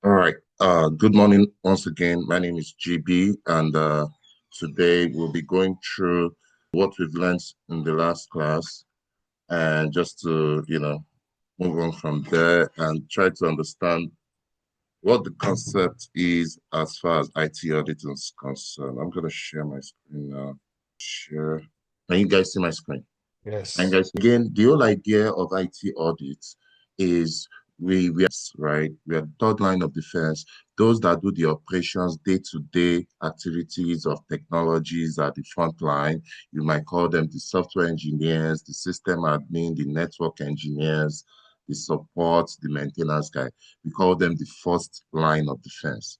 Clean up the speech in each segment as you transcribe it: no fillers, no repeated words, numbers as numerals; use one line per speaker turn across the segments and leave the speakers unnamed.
All right. Good morning once again. My name is GB, and today we'll be going through what we've learned in the last class, and just to, move on from there and try to understand what the concept is as far as IT auditing is concerned. I'm going to share my screen now. Share. Can you guys see my screen? And
Yes.
guys, again, the whole idea of IT audits is we are right. We are the third line of defense. Those that do the operations, day-to-day activities of technologies at the front line. You might call them the software engineers, the system admin, the network engineers, the support, the maintenance guy. We call them the first line of defense.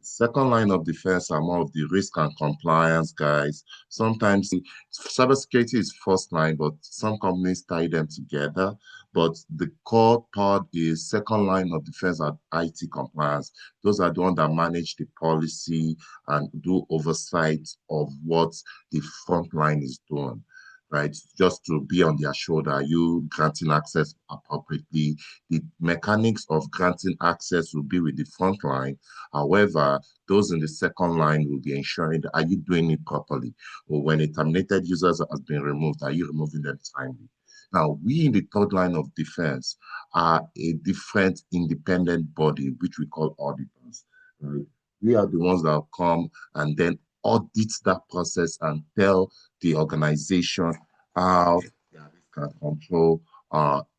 Second line of defense are more of the risk and compliance guys. Sometimes cybersecurity is first line, but some companies tie them together. But the core part is second line of defense at IT compliance. Those are the ones that manage the policy and do oversight of what the front line is doing, right? Just to be on their shoulder, are you granting access appropriately? The mechanics of granting access will be with the front line. However, those in the second line will be ensuring that are you doing it properly? Or when a terminated user has been removed, are you removing them timely? Now, we in the third line of defense are a different independent body, which we call auditors. Right? We are the ones that come and then audit that process and tell the organization how their risk and control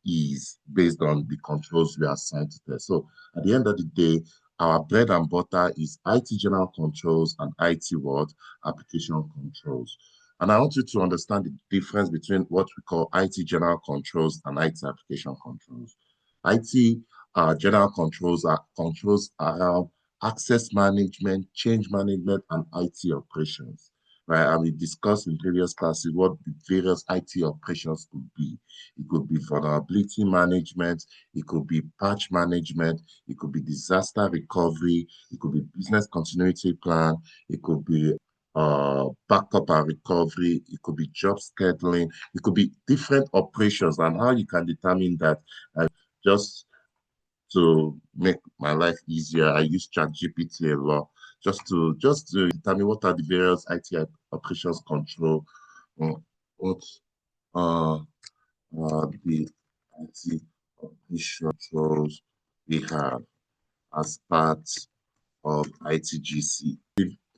is based on the controls we assigned to them. So at the end of the day, our bread and butter is IT general controls and IT what? Application controls. And I want you to understand the difference between what we call IT general controls and IT application controls. IT general controls are controls around access management, change management, and IT operations. Right, and we discussed in previous classes what the various IT operations could be. It could be vulnerability management, it could be patch management, it could be disaster recovery, it could be business continuity plan, it could be backup and recovery, it could be job scheduling, it could be different operations, and how you can determine that. Just to make my life easier, I use ChatGPT a lot just to determine what are the various IT operations control, uh, what uh, the IT operation controls we have as part of ITGC.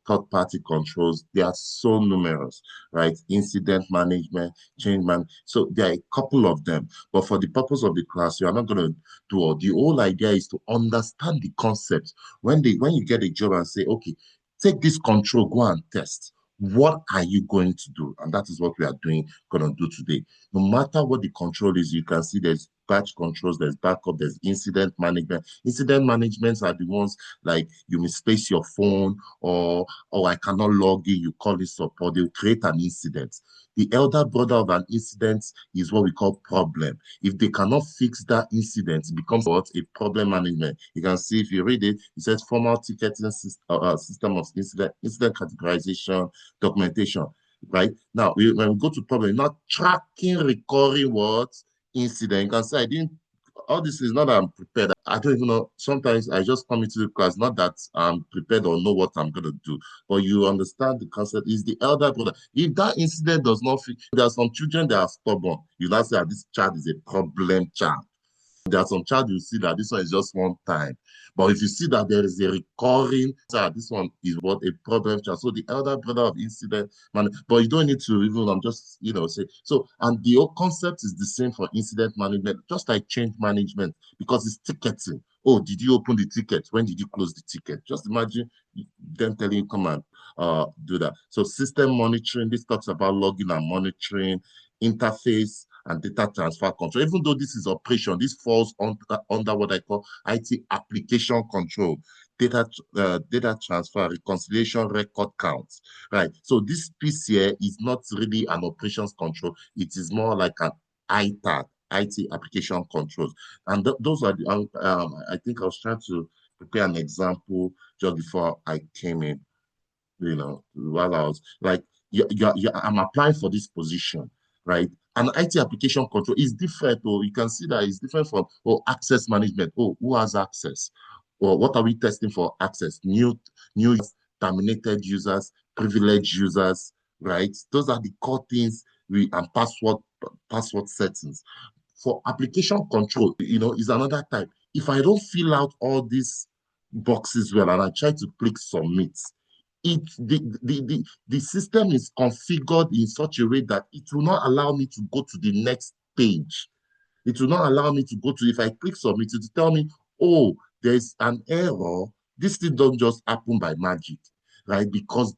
Third-party controls, they are so numerous, right? Incident management, change man. So there are a couple of them. But for the purpose of the class, you are not going to do all. The whole idea is to understand the concept. When you get a job and say, okay, take this control, go and test. What are you going to do? And that is what we are going to do today. No matter what the control is, you can see there's batch controls, there's backup, there's incident management. Incident managements are the ones like you misplace your phone or I cannot log in, you call it support, they'll create an incident. The elder brother of an incident is what we call problem. If they cannot fix that incident, it becomes what? A problem management. You can see if you read it, it says formal ticketing system of incident categorization, documentation. Right now, when we go to problem, not tracking recurring what incident. You can say I didn't all this is not that I'm prepared. I don't even know. Sometimes I just come into the class, not that I'm prepared or know what I'm going to do, but you understand the concept is the elder brother. If that incident does not fit, there are some children that are stubborn. You not say that this child is a problem child. There are some child you see that this one is just one time. But if you see that there is a recurring child, this one is what a problem child. So the elder brother of incident man, but you don't need to even I'm just say so and the whole concept is the same for incident management, just like change management, because it's ticketing. Oh, did you open the ticket? When did you close the ticket? Just imagine them telling you come and do that. So system monitoring, this talks about logging and monitoring, interface and data transfer control. Even though this is operation, this falls under what I call IT application control, data transfer, reconciliation, record counts, right? So this piece here is not really an operations control. It is more like an ITAC, IT application controls. And those are the, I think I was trying to prepare an example just before I came in, while I was like, I'm applying for this position, right? And IT application control is different. Oh, you can see that it's different from access management. Oh, who has access? Or what are we testing for? Access, new users, terminated users, privileged users, right? Those are the core things and password settings. For application control, is another type. If I don't fill out all these boxes well and I try to click submit, the system is configured in such a way that it will not allow me to go to the next page. It will not allow me to go to, if I click submit, it will tell me, oh, there's an error. This thing don't just happen by magic, right? Because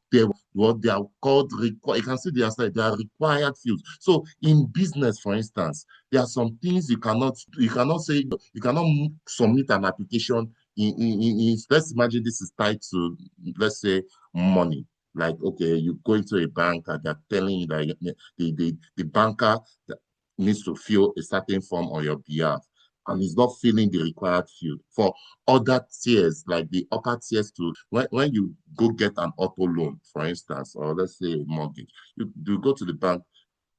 what they are called, you can see the side, they are required fields. So in business, for instance, there are some things you cannot say, you cannot submit an application let's imagine this is tied to, let's say, money. Like, okay, you go into a bank and they're telling you that the banker needs to fill a certain form on your behalf and is not filling the required field. For other tiers, like the upper tiers, to when you go get an auto loan, for instance, or let's say a mortgage, you go to the bank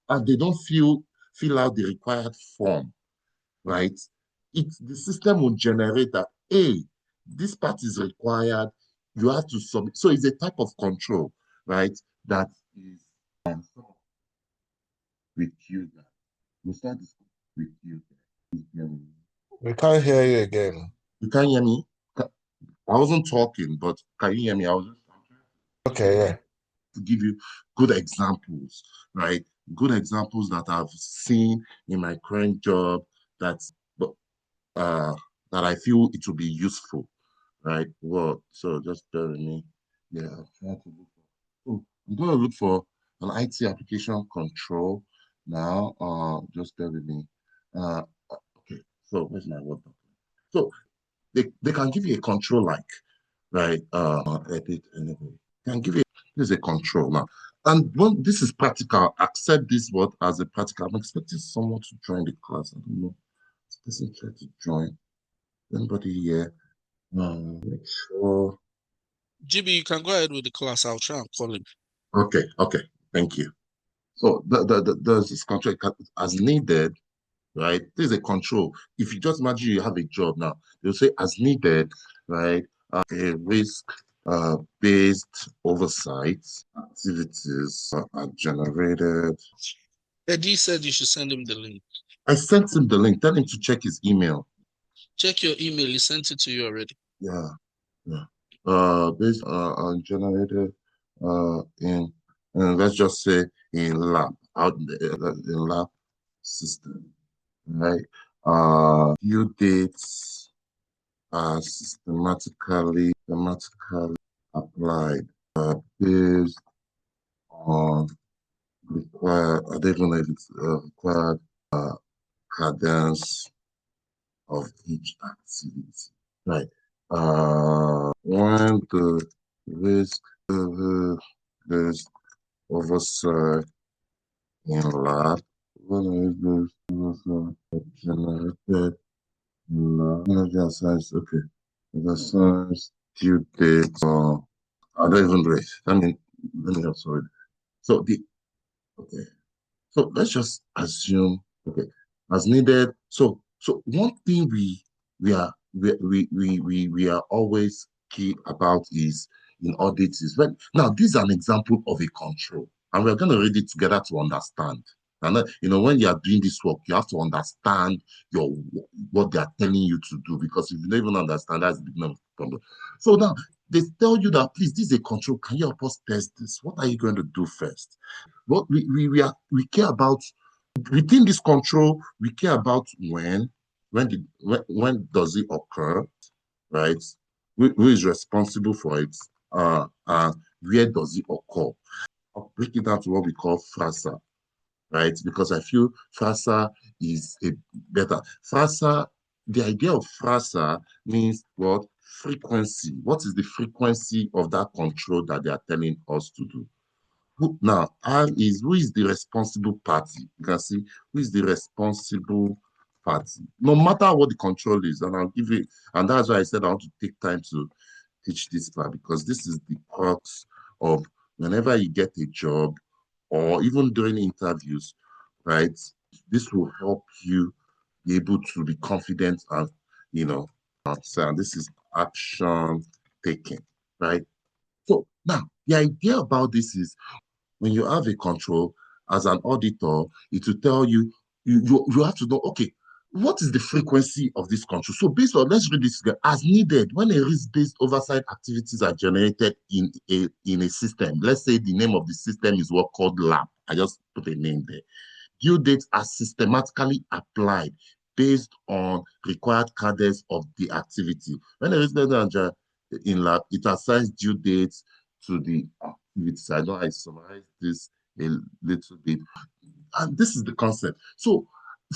and they don't fill out the required form, right? The system will generate that, hey, this part is required, you have to submit. So it's a type of control, right? That is with you. We start this with you.
We can't hear you again.
You can't hear me? I wasn't talking, but can you hear me?
Okay, yeah.
To give you good examples, right? Good examples that I've seen in my current job that uh that I feel it will be useful, right? Well, so just bear with me. Yeah, I'm trying to look for. Oh, I'm going to look for an IT application control now. Just bear with me. Uh, okay. So where's my word document? So they can give you a control like, right? Edit anyway. Can give you this is a control now. And when this is practical, accept this word as a practical. I'm expecting someone to join the class. I don't know. This person try to join. Anybody here? Make sure.
GB, you can go ahead with the class. I'll try and call him.
Okay. Thank you. So there's this control as needed, right? There's a control. If you just imagine you have a job now, they'll say as needed, right? A risk based oversight activities are generated.
Eddie said you should send him the link.
I sent him the link. Tell him to check his email.
Check your email. He sent it to you already.
Yeah. Based on generated in let's just say in lab in lab system, right? Due dates are systematically applied based on required. I don't know if it's required cadence of each activity, right? When the risk there's oversight in lab, when there's oversight generated energy and science, okay. The science due date, I don't even wait. Let me help, sorry. So okay. So let's just assume, okay, as needed. So one thing we are always key about is in audits is when now this is an example of a control, and we're going to read it together to understand. And when you are doing this work, you have to understand what they are telling you to do, because if you don't even understand, that's the beginning of the problem. So now they tell you that, please, this is a control. Can you help us test this? What are you going to do first? What we care about within this control, we care about when does it occur, right? Who is responsible for it? Where does it occur? I'll break it down to what we call FRASA, right? Because I feel FRASA is a better. FRASA, the idea of FRASA means what? Frequency. What is the frequency of that control that they are telling us to do? Now, who is the responsible party? You can see who is the responsible party. No matter what the control is, and I'll give you, and that's why I said I want to take time to teach this part, because this is the crux of whenever you get a job or even during interviews, right? This will help you be able to be confident and, answer. And this is action taken, right? So now the idea about this is when you have a control as an auditor, it will tell you, you have to know, okay, what is the frequency of this control? So based on, let's read this again, as needed, when a risk-based oversight activities are generated in a system, let's say the name of the system is what called lab. I just put a name there. Due dates are systematically applied based on required cadence of the activity. When a risk-based manager in lab, it assigns due dates to the activities. I know I summarized this a little bit. And this is the concept. So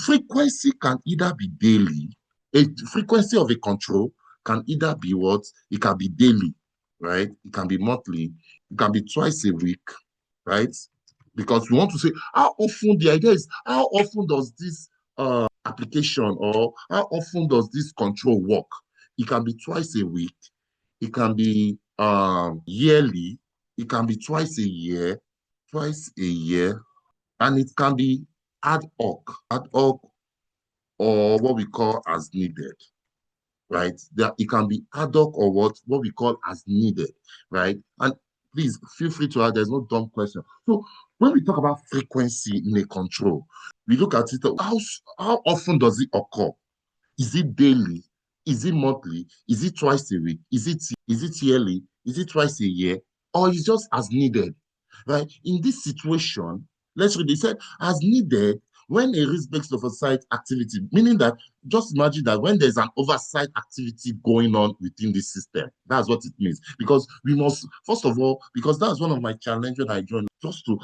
frequency can either be daily, a frequency of a control can either be what? It can be daily, right? It can be monthly, it can be twice a week, right? Because we want to say how often, the idea is how often does this application or how often does this control work? It can be twice a week, it can be yearly, it can be twice a year, and it can be ad hoc or what we call as needed, right? That it can be ad hoc or what we call as needed, right? And please feel free to add, there's no dumb question. So when we talk about frequency in a control, we look at it, how often does it occur? Is it daily? Is it monthly? Is it twice a week? Is it yearly? Is it twice a year? Or is just as needed? Right? In this situation, let's read it. It said, as needed, when a risk-based oversight activity, meaning that just imagine that when there's an oversight activity going on within the system, that's what it means. Because we must, first of all, because that's one of my challenges when I joined, just to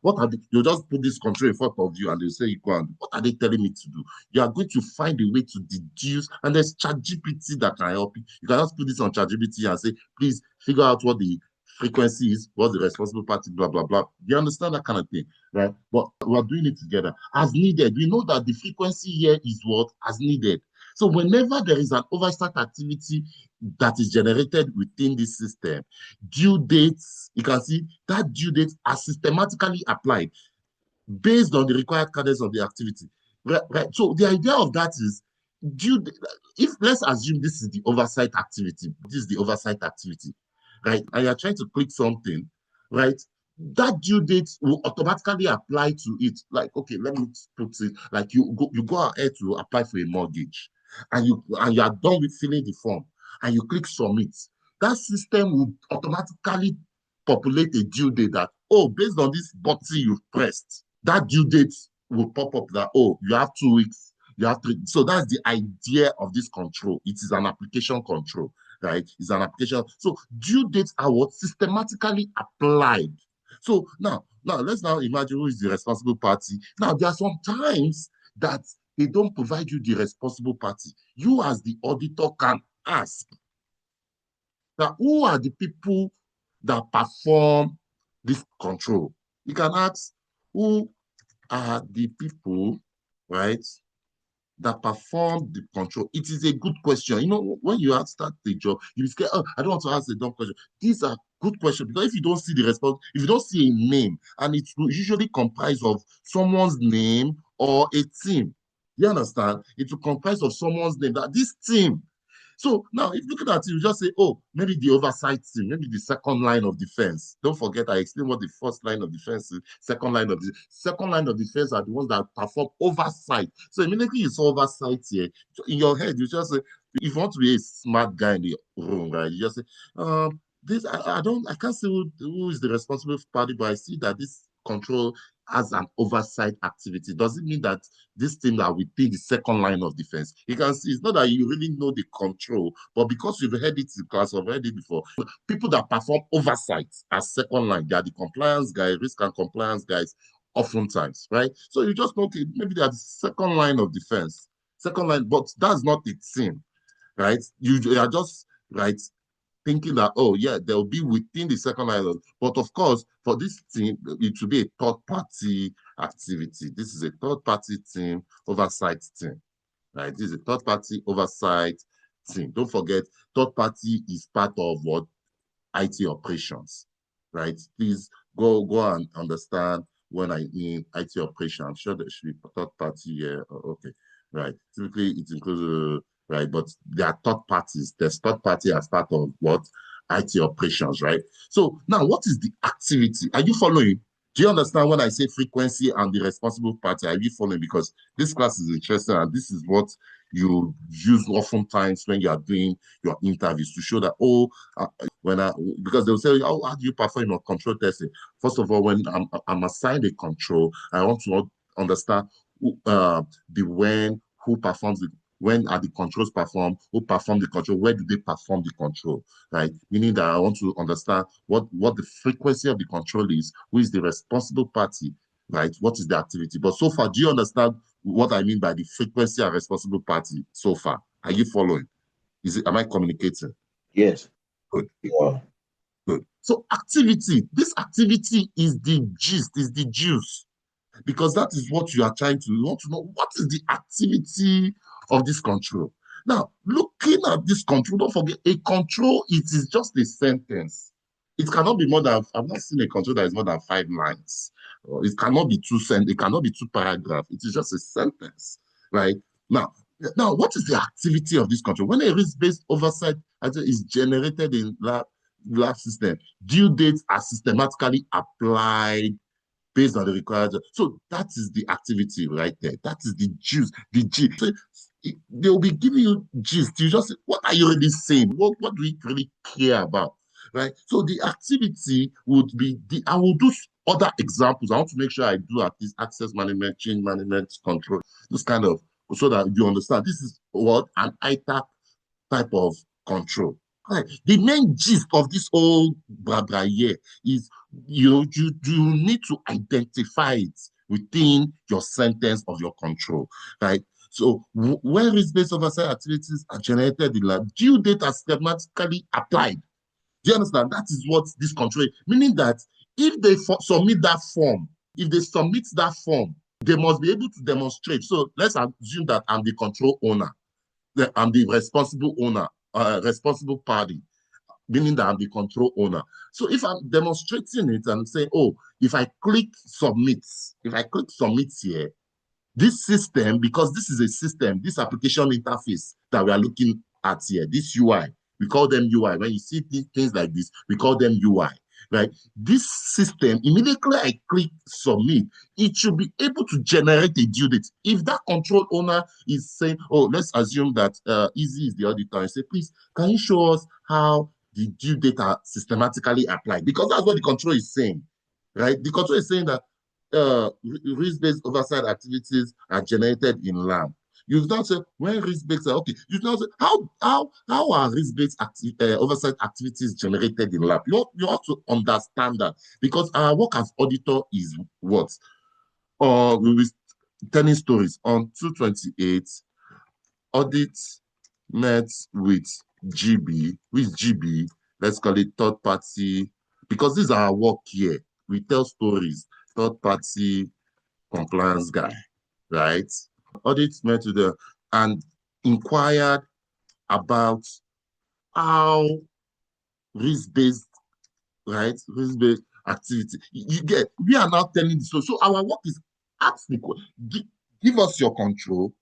what are you just put this control in front of you and they say you go and what are they telling me to do? You are going to find a way to deduce, and there's ChatGPT that can help you. You can just put this on ChatGPT and say, please figure out what the frequency is, what's the responsible party, blah, blah, blah. You understand that kind of thing, right? But we're doing it together. As needed, we know that the frequency here is what? As needed. So whenever there is an oversight activity that is generated within this system, due dates, you can see that due dates are systematically applied based on the required cadence of the activity. Right? So the idea of that is, if let's assume this is the oversight activity, right? And you're trying to click something, right? That due date will automatically apply to it. Like, okay, let me put it like you go ahead to apply for a mortgage, and you are done with filling the form, and you click submit. That system will automatically populate a due date that, oh, based on this button you've pressed, that due date will pop up that, oh, you have 2 weeks, you have 3. So that's the idea of this control. It is an application control, right? It's an application. So due dates are what systematically applied. So now let's now imagine who is the responsible party. Now there are some times that they don't provide you the responsible party. You as the auditor can ask that who are the people that perform this control. You can ask who are the people, right, that perform the control. It is a good question. You know, when you start the job, you say, oh, I don't want to ask a dumb question. These are good questions because if you don't see the response, if you don't see a name, and it's usually comprised of someone's name or a team, you understand? It will comprise of someone's name, that this team. So now, if looking at it, you just say, oh, maybe the oversight team, maybe the second line of defense. Don't forget, I explained what the first line of defense is. Second line of defense are the ones that perform oversight. So immediately you saw oversight here, in your head, you just say, if you want to be a smart guy in the room, right? You just say, this I can't see who is the responsible party, but I see that this control has an oversight activity. Does it mean that this team are within the second line of defense? You can see it's not that you really know the control, but because you've heard it in class or heard it before, people that perform oversight as second line, they are the compliance guys, risk and compliance guys, oftentimes, right? So you just know, okay, maybe they are the second line of defense, second line, but that's not the team, right? You are just right thinking that, oh, yeah, they'll be within the second line. But of course, for this team, it should be a third-party activity. This is a third-party team, oversight team, right? This is a third-party oversight team. Don't forget, third-party is part of what? IT operations, right? Please go and understand when I mean IT operations. I'm sure there should be third-party here. Okay, right. Typically, it includes right? But there are third parties. There's third party as part of what? IT operations, right? So now what is the activity? Are you following? Do you understand when I say frequency and the responsible party? Are you following? Because this class is interesting and this is what you use oftentimes when you are doing your interviews to show that, because they'll say, oh, how do you perform your control testing? First of all, when I'm assigned a control, I want to understand the when, who performs it, when are the controls performed, who perform the control, where do they perform the control, right? Meaning that I want to understand what the frequency of the control is, who is the responsible party, right? What is the activity? But so far, do you understand what I mean by the frequency and responsible party so far? Are you following? Am I communicating?
Yes.
Good.
Yeah.
Good. So activity, this activity is the gist, is the juice, because that is what you are trying to, you want to know what is the activity of this control. Now, looking at this control, don't forget, a control, it is just a sentence. It cannot be more than, I've not seen a control that is more than 5 lines. It cannot be it cannot be 2 paragraphs. It is just a sentence, right? Now, what is the activity of this control? When a risk-based oversight is generated in lab system, due dates are systematically applied based on the required. So that is the activity right there. That is the juice, the G. So they'll be giving you gist. You just say, what are you really saying? What do we really care about? Right? So the activity would be I will do other examples. I want to make sure I do at least access management, change management, control, this kind of, so that you understand this is what an ITAC type of control. Right. The main gist of this whole blah blah here is you need to identify it within your sentence of your control, right? So when risk-based oversight activities are generated in lab, due date are systematically applied. Do you understand? That is what this control is. Meaning that if they submit that form, they must be able to demonstrate. So let's assume that I'm the control owner. I'm the responsible owner, responsible party, meaning that I'm the control owner. So if I'm demonstrating it and saying, oh, if I click submit here, this system, because this is a system, this application interface that we are looking at here, this UI, we call them UI. When you see things like this, we call them UI, right? This system, immediately I click submit, it should be able to generate a due date. If that control owner is saying, oh, let's assume that Easy is the auditor, and say, please, can you show us how the due date are systematically applied? Because that's what the control is saying, right? The control is saying that risk-based oversight activities are generated in lab. You now say when risk-based okay. You now say how are risk-based oversight activities generated in lab? You have to understand that, because our work as auditor is what? We will telling stories on 228. Audit met with GB. With GB, let's call it third party, because this is our work here. We tell stories. Third party compliance guy, right? Audit met with them and inquired about how risk-based, right? Risk-based activity. You get, we are now telling this. So our work is ask the question, give us your control,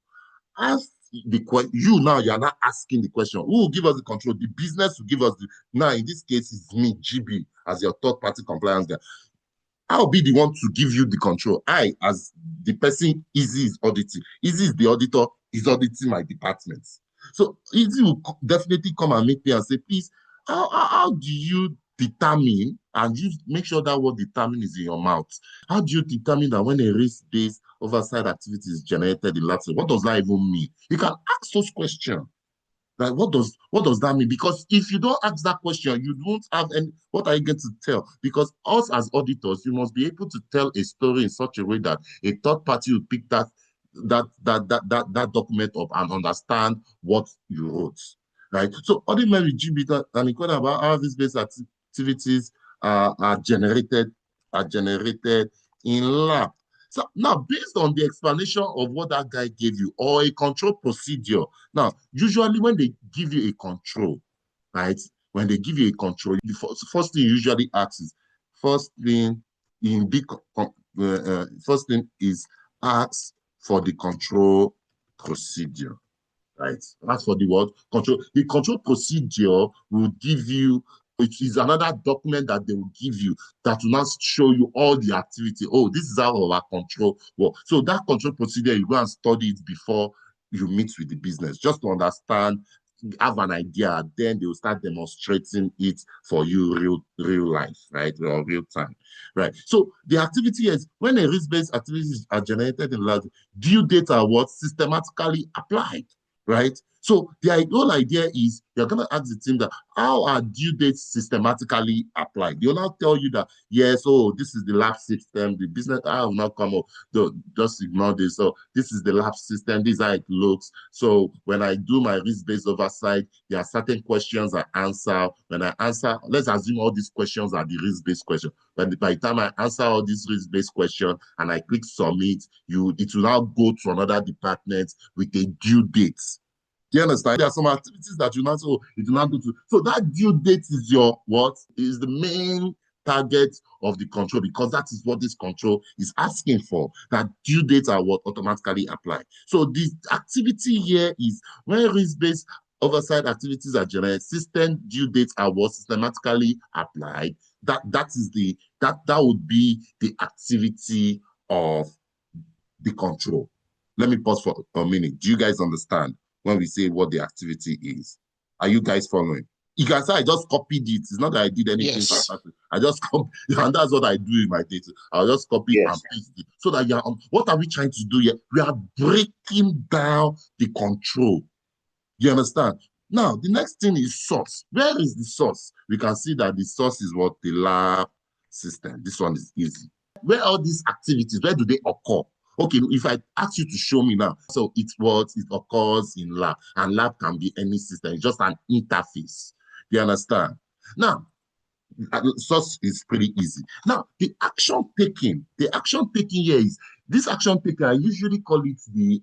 ask the question. You now, you're not asking the question. Who will give us the control? The business will give us the, now in this case, it's me, GB, as your third party compliance guy. I'll be the one to give you the control. I, as the person Easy is auditing, Easy is the auditor, is auditing my department. So Easy will definitely come and meet me and say, please, how do you determine, and you make sure that word determine is in your mouth. How do you determine that when a risk-based oversight activity is generated in lab? What does that even mean? You can ask those questions. Like, what does that mean? Because if you don't ask that question, you don't have any, what are you going to tell? Because us as auditors, you must be able to tell a story in such a way that a third party will pick that document up and understand what you wrote. Right? So audit may be GB and inquire about how these based activities are generated in lab. So now, based on the explanation of what that guy gave you, or a control procedure, now, usually when they give you a control, right? When they give you a control, the first thing you usually ask is, first thing in big, first thing is ask for the control procedure. right? That's for the what? Control. The control procedure will give you, it is another document that they will give you that will not show you all the activity. Oh, this is how our control works. So that control procedure, you go and study it before you meet with the business, just to understand, have an idea, then they will start demonstrating it for you real life, right? Or real time, right? So the activity is when a risk-based activities are generated in large, due date are what systematically applied, right? So the whole idea is you're going to ask the team that how are due dates systematically applied? They'll not tell you that, yes, oh, this is the lab system, the business, I will not come up, just ignore this. So this is the lab system, this is how it looks. So when I do my risk-based oversight, there are certain questions I answer. When I answer, let's assume all these questions are the risk-based questions. But by the time I answer all these risk-based questions and I click submit, it will now go to another department with a due date. Do you understand? There are some activities that you not so it will not go to. So that due date is your what? Is the main target of the control, because that is what this control is asking for. That due dates are what automatically apply. So the activity here is when risk-based oversight activities are generated, system due dates are what systematically applied. That would be the activity of the control. Let me pause for a minute. Do you guys understand when we say what the activity is? Are you guys following? You can say I just copied it. It's not that I did anything.
Yes.
I just copy, and that's what I do in my data. I'll just copy and paste it. So that what are we trying to do here? We are breaking down the control. You understand? Now, the next thing is source. Where is the source? We can see that the source is what? The lab system. This one is easy. Where are these activities? Where do they occur? Okay, if I ask you to show me now, so it occurs in lab, and lab can be any system. It's just an interface. You understand? Now, source is pretty easy. Now, the action taking here is this action taking. I usually call it the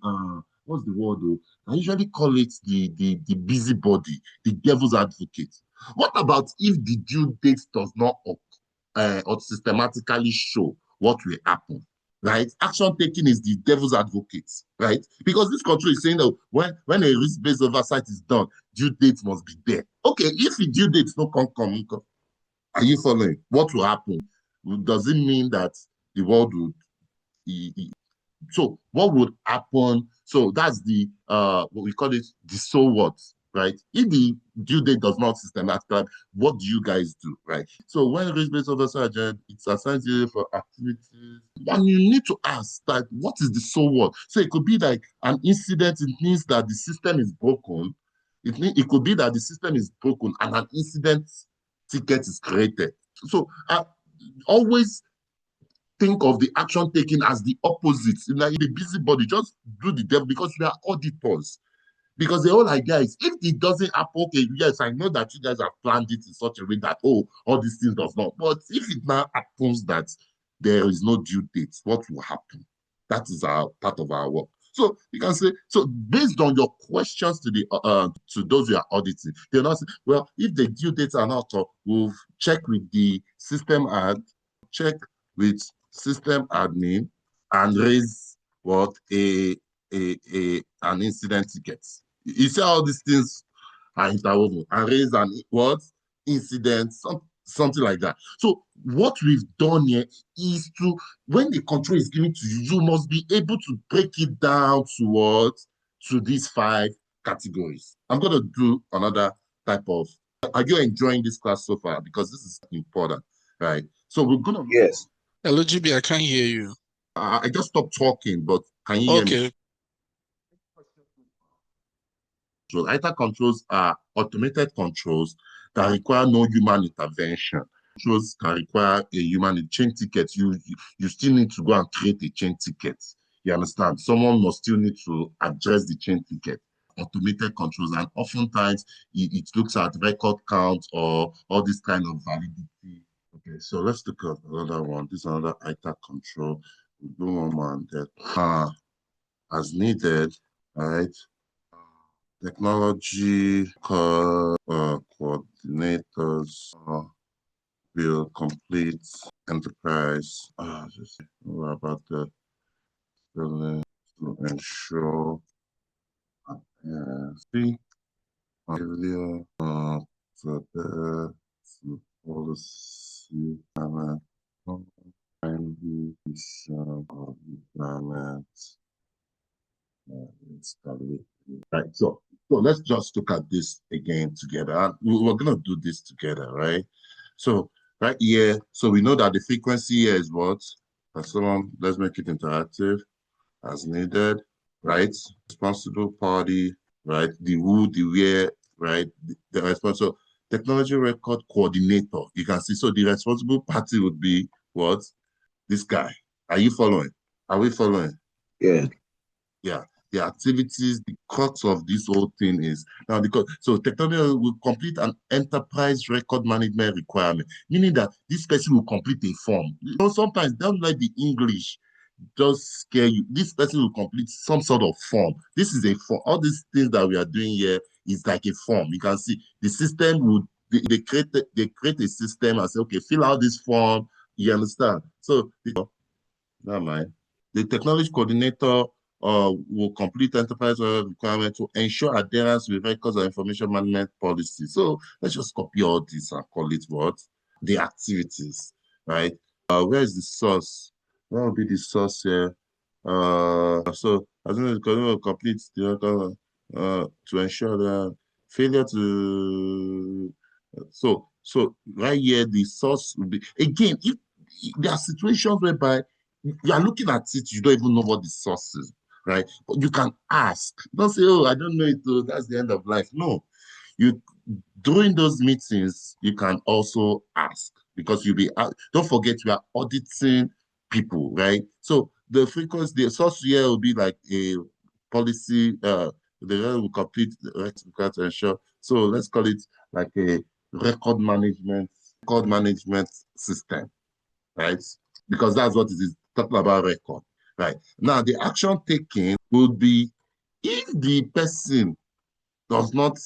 what's the word though? I usually call it the busybody, the devil's advocate. What about if the due date does not or systematically show what will happen? Right? Action taking is the devil's advocate, right? Because this control is saying that when a risk-based oversight is done, due date must be there. Okay, if the due date no come, are you following? What will happen? Does it mean that the world would so what would happen? So that's the what we call it, the so what, right? If the due date does not systematically, what do you guys do, right? So when risk-based oversight it's assigned you for activities, and you need to ask that what is the so what? So it could be like an incident, it means that the system is broken. It could be that the system is broken and an incident ticket is created. So always think of the action taken as the opposite. Like the busybody, just do the devil, because we are auditors. Because the whole idea is if it doesn't happen, okay, yes, I know that you guys have planned it in such a way that, oh, all these things does not. But if it now happens that there is no due date, what will happen? That is our part of our work. So you can say, so based on your questions to those who are auditing, they're not say, well, if the due dates are not, we'll check with the system ad, check with system admin, and raise what an incident ticket. You see all these things are interwoven, and raise an what incident, something like that. So what we've done here is to, when the control is given to you, you must be able to break it down to what, to these 5 categories. I'm going to do another type of. Are you enjoying this class so far? Because this is important, right? So we're going to.
Yes.
Hello, GB, I can't hear you.
I just stopped talking, but can you hear me?
Okay.
So ITAR controls are automated controls that require no human intervention. Controls can require a human chain ticket. You still need to go and create a chain ticket. You understand? Someone must still need to address the chain ticket. Automated controls, and oftentimes it looks at record count or all this kind of validity. Okay, so let's look at another one. This is another ITAR control. We'll do one more and that. As needed, right? Technology coordinators will complete enterprise. Just what about the to ensure See, failure to the policy and of environment instability. Right. So let's just look at this again together. And we're gonna do this together, right? So right here, so we know that the frequency here is what? Someone, let's make it interactive as needed, right? Responsible party, right? The who, the where, right? The responsible technology record coordinator. You can see, so the responsible party would be what? This guy. Are you following? Are we following?
Yeah.
Yeah. The activities, the crux of this whole thing is now because so technology will complete an enterprise record management requirement, meaning that this person will complete a form. You know, sometimes they don't like the English just scare you. This person will complete some sort of form. This is a form. All these things that we are doing here is like a form. You can see the system would they create a system and say, okay, fill out this form. You understand? So never mind. The technology coordinator will complete enterprise requirement to ensure adherence with records and information management policy. So let's just copy all this and call it what? The activities, right? Where is the source? Where will be the source here? So as soon as the coordinator completes the record to ensure that failure to so right here the source will be again if there are situations whereby you are looking at it, you don't even know what the source is, right? But you can ask. Don't say, oh, I don't know it, though. That's the end of life. No. You during those meetings, you can also ask because you'll be don't forget you are auditing people, right? So the frequency, the source here will be like a policy, the will complete the record to ensure. So let's call it like a record management system, right? Because that's what it is talking about record, right? Now, the action taken would be if the person does not,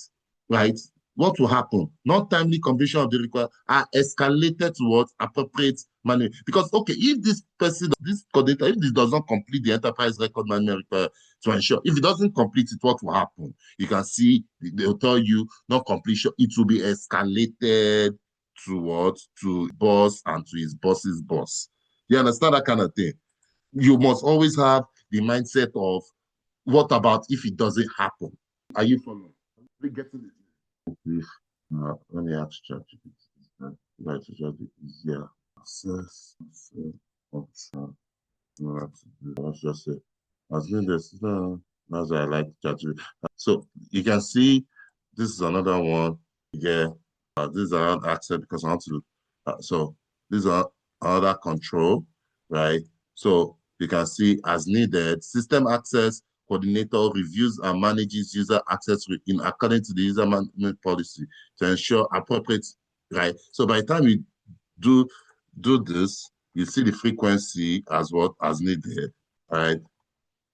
right, what will happen? Not timely completion of the required are escalated to what appropriate manner. Because okay, if this person, this coordinator, if this does not complete the enterprise record management required to ensure, if it doesn't complete it, what will happen? You can see they'll tell you not completion, it will be escalated to what? To boss and to his boss's boss. You understand that kind of thing? You must always have the mindset of what about if it doesn't happen? Are you following? We getting it. Let me ask ChatGPT. Right, easier access. Option. Let's just say, as in this, that's why I like ChatGPT. So you can see this is another one. Yeah, this is another access because I want to. So these are another control, right? So you can see as needed, system access coordinator reviews and manages user access in according to the user management policy to ensure appropriate, right? So by the time you do this, you see the frequency as what as needed, right?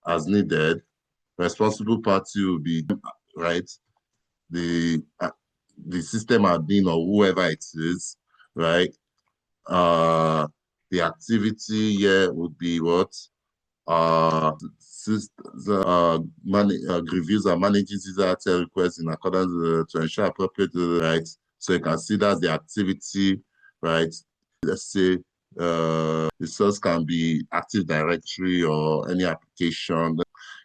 As needed, responsible party will be right. The system admin or whoever it is, right? The activity here would be what? Reviews and manages user access requests in accordance to ensure appropriate rights. So you can see that's the activity, right? Let's say the source can be Active Directory or any application,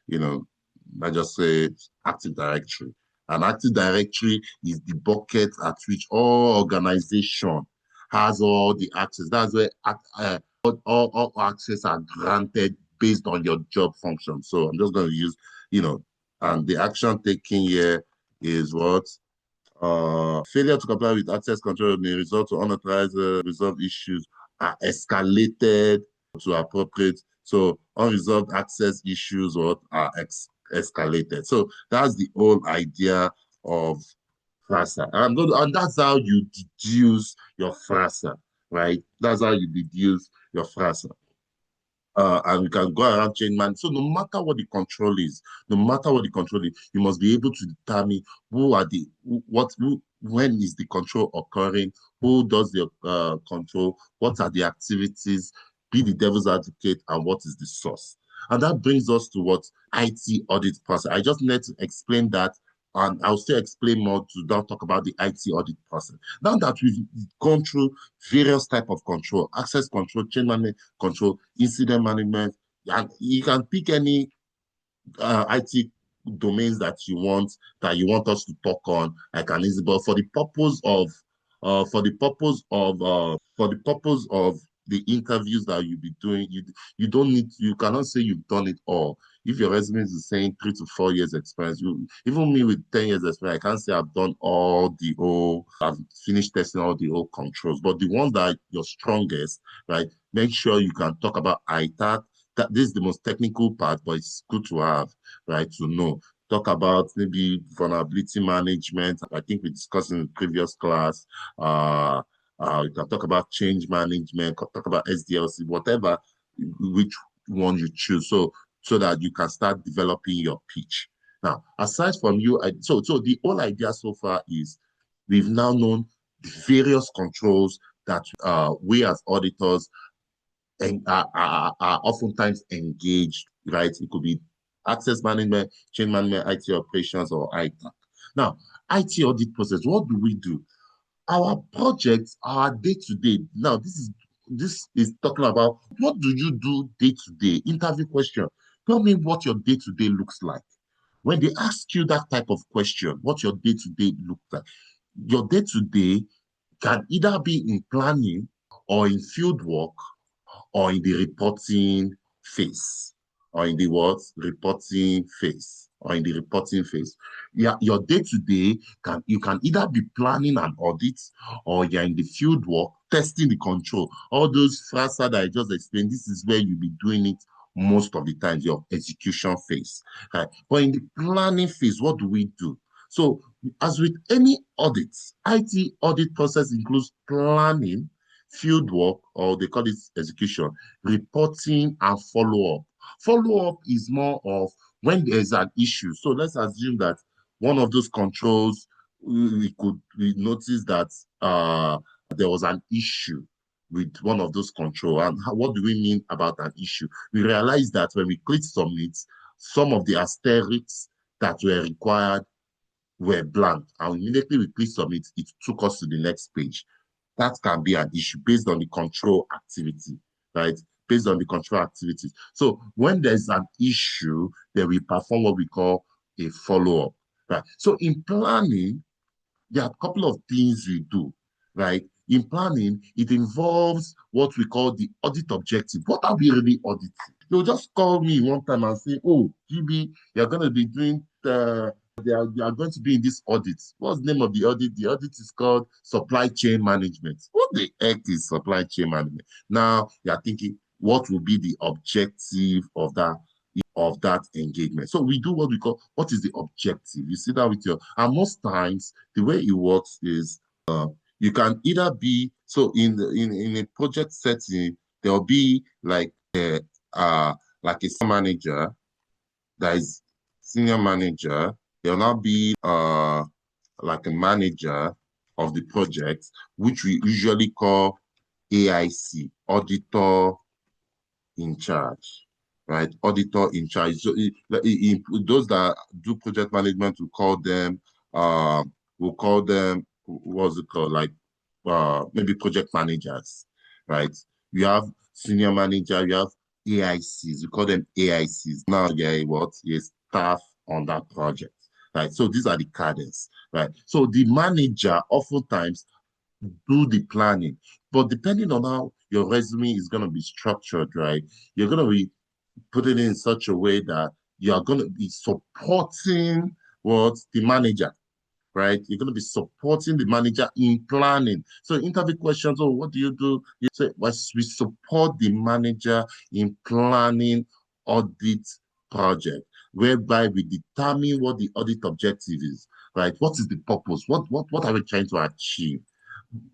you know, I just say Active Directory. And Active Directory is the bucket at which all organization has all the access. That's where all access are granted based on your job function. So I'm just going to use, and the action taken here is what? Failure to comply with access control may result to unauthorized resolved issues are escalated to appropriate. So unresolved access issues what are escalated. So that's the whole idea of FRASA. And that's how you deduce your FRASA, right? That's how you deduce your FRASA. And you can go around chain man. So no matter what the control is, you must be able to determine when is the control occurring, who does the control, what are the activities, be the devil's advocate, and what is the source. And that brings us to what IT audit process. I just need to explain that, and I'll still explain more to don't talk about the IT audit process. Now that we've gone through various type of control, access control, change management control, incident management, and you can pick any IT domains that you want us to talk on, like an easy, but for the purpose of the interviews that you'll be doing, you don't need, you cannot say you've done it all. If your resume is saying 3 to 4 years experience, even me with 10 years experience, I can't say I've done I've finished testing all the whole controls. But the ones that are your strongest, right? Make sure you can talk about ITAC. That this is the most technical part, but it's good to have, right? To know. Talk about maybe vulnerability management. I think we discussed in the previous class. You can talk about change management, talk about SDLC, whatever, which one you choose. So that you can start developing your pitch. Now, aside from so the whole idea so far is we've now known the various controls that we as auditors and are oftentimes engaged, right? It could be access management, chain management, IT operations, or ITAC. Now, IT audit process, what do we do? Our projects are day-to-day. Now, this is talking about what do you do day-to-day? Interview question. Tell me what your day-to-day looks like. When they ask you that type of question, what your day-to-day looks like, your day-to-day can either be in planning or in field work or in the reporting phase, or in the what? Reporting phase, or in the reporting phase. Yeah, your day-to-day you can either be planning an audit or you're in the field work, testing the control. All those phrases that I just explained, this is where you'll be doing it most of the time, your execution phase. Right? But in the planning phase, what do we do? So, as with any audits, IT audit process includes planning, field work, or they call it execution, reporting, and follow-up. Follow-up is more of when there's an issue. So let's assume that one of those controls, we notice that there was an issue with one of those controls. And what do we mean about an issue? We realize that when we click submit, some of the asterisks that were required were blank. And immediately we click submit, it took us to the next page. That can be an issue based on the control activity, right? Based on the control activities. So when there's an issue, then we perform what we call a follow-up, right? So in planning, there are a couple of things we do, right? In planning, it involves what we call the audit objective. What are we really auditing? They'll just call me one time and say, oh, GB, you're going to be doing they are going to be in this audit. What's the name of the audit? The audit is called supply chain management. What the heck is supply chain management? Now you're thinking, what will be the objective of that engagement? So we do what we call, what is the objective? You sit down with and most times the way it works is you can either be, so in a project setting, there'll be like a manager, that is senior manager. There'll now be like a manager of the project, which we usually call AIC, auditor in charge, right? Auditor in charge. So those that do project management, we'll call them, what's it called? Like maybe project managers, right? You have senior manager, you have AICs, we call them AICs. Now you're what? You're staff on that project, right? So these are the cadres, right? So the manager oftentimes do the planning, but depending on how your resume is going to be structured, right? You're going to be putting it in such a way that you are going to be supporting what the manager, right? You're going to be supporting the manager in planning. So interview questions, oh, what do? You say, well, we support the manager in planning audit project, whereby we determine what the audit objective is, right? What is the purpose? What are we trying to achieve?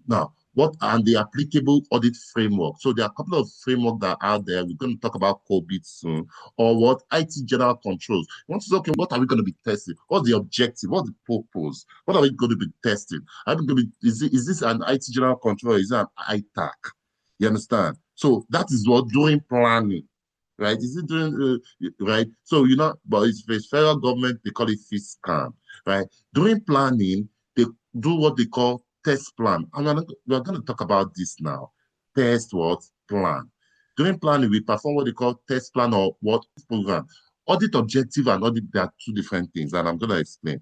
Now, what are the applicable audit framework? So there are a couple of frameworks that are out there. We're going to talk about COVID soon, or what IT general controls. You want to say, okay, what are we going to be testing? What's the objective? What's the purpose? What are we going to be testing? Are we going to be, is this an IT general control? Is it an ITAC? You understand? So that is what doing planning. right? Is it doing right? So but it's the federal government, they call it fiscal, right? During planning, they do what they call test plan. And we're going to talk about this now. Test what? Plan. During planning, we perform what they call test plan or what program. Audit objective and audit, they are two different things, and I'm going to explain.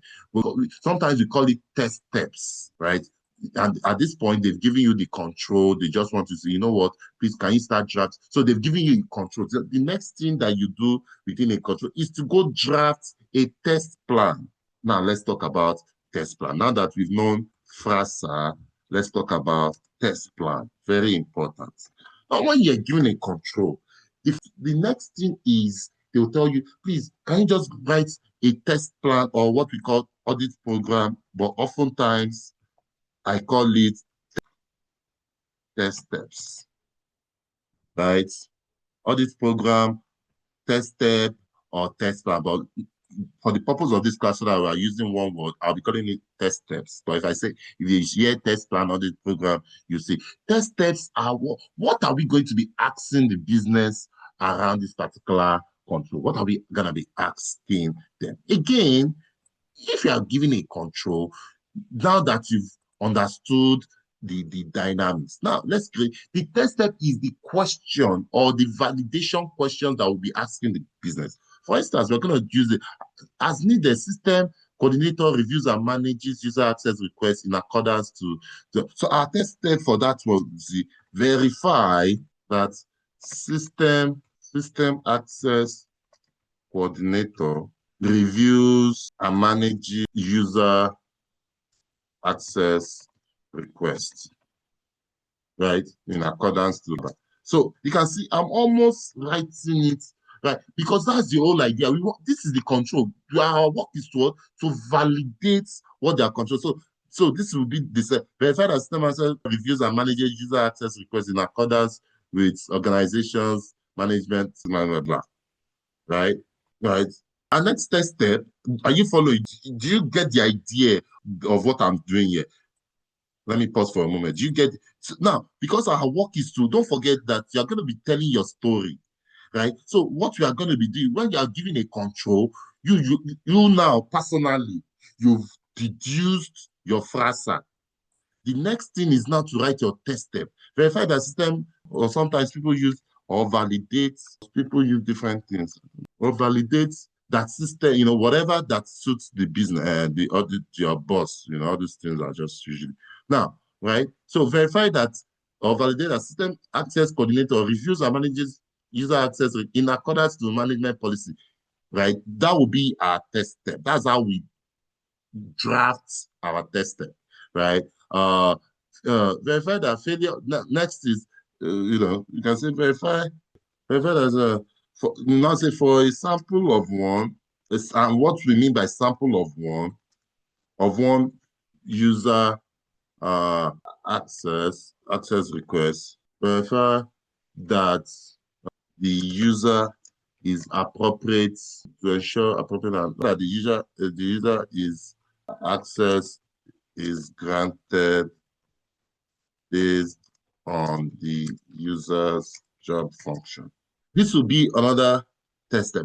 Sometimes we call it test steps, right? And at this point, they've given you the control. They just want to say, you know what, please, can you start draft? So they've given you control. The next thing that you do within a control is to go draft a test plan. Now, let's talk about test plan. Now that we've known FRASA, let's talk about test plan. Very important. Now, when you're given a control, if the next thing is they'll tell you, please, can you just write a test plan or what we call audit program, but oftentimes I call it test steps, right? Audit program, test step, or test plan. But for the purpose of this class, so that we are using one word, I'll be calling it test steps. But if I say, if you hear test plan, audit program, you see test steps are what are we going to be asking the business around this particular control? What are we going to be asking them? Again, if you are given a control, now that you've understood the dynamics, now let's create the test step is the question or the validation question that we'll be asking the business. For instance, we're going to use it as needed. System coordinator reviews and manages user access requests in accordance to so our test step for that was verify that system access coordinator reviews and manages user access request, right, in accordance to that. So you can see I'm almost writing it, right, because that's the whole idea. This is the control. Our work is to validate what they are control. So this will be this verify that system access reviews and manages user access requests in accordance with organizations, management, blah, blah, blah, right? Right. Our next test step, are you following? Do you get the idea of what I'm doing here? Let me pause for a moment. Do you get now? Because our work is to don't forget that you're going to be telling your story, right? So what we are going to be doing when you are giving a control, you now personally you've deduced your FRASA. The next thing is now to write your test step. Verify the system, or sometimes people use or validate. People use different things or validate that system, whatever that suits the business, the audit, your boss, all these things are just usually. Now, right? So verify that or validate that system access coordinator reviews and manages user access in accordance to management policy, right? That will be our test step. That's how we draft our test step, right? Verify that failure. Next is, you can say verify as a, now say for a sample of one, and what we mean by sample of one user access request, verify that the user is appropriate to ensure appropriate and that the user is access is granted based on the user's job function. This will be another test step,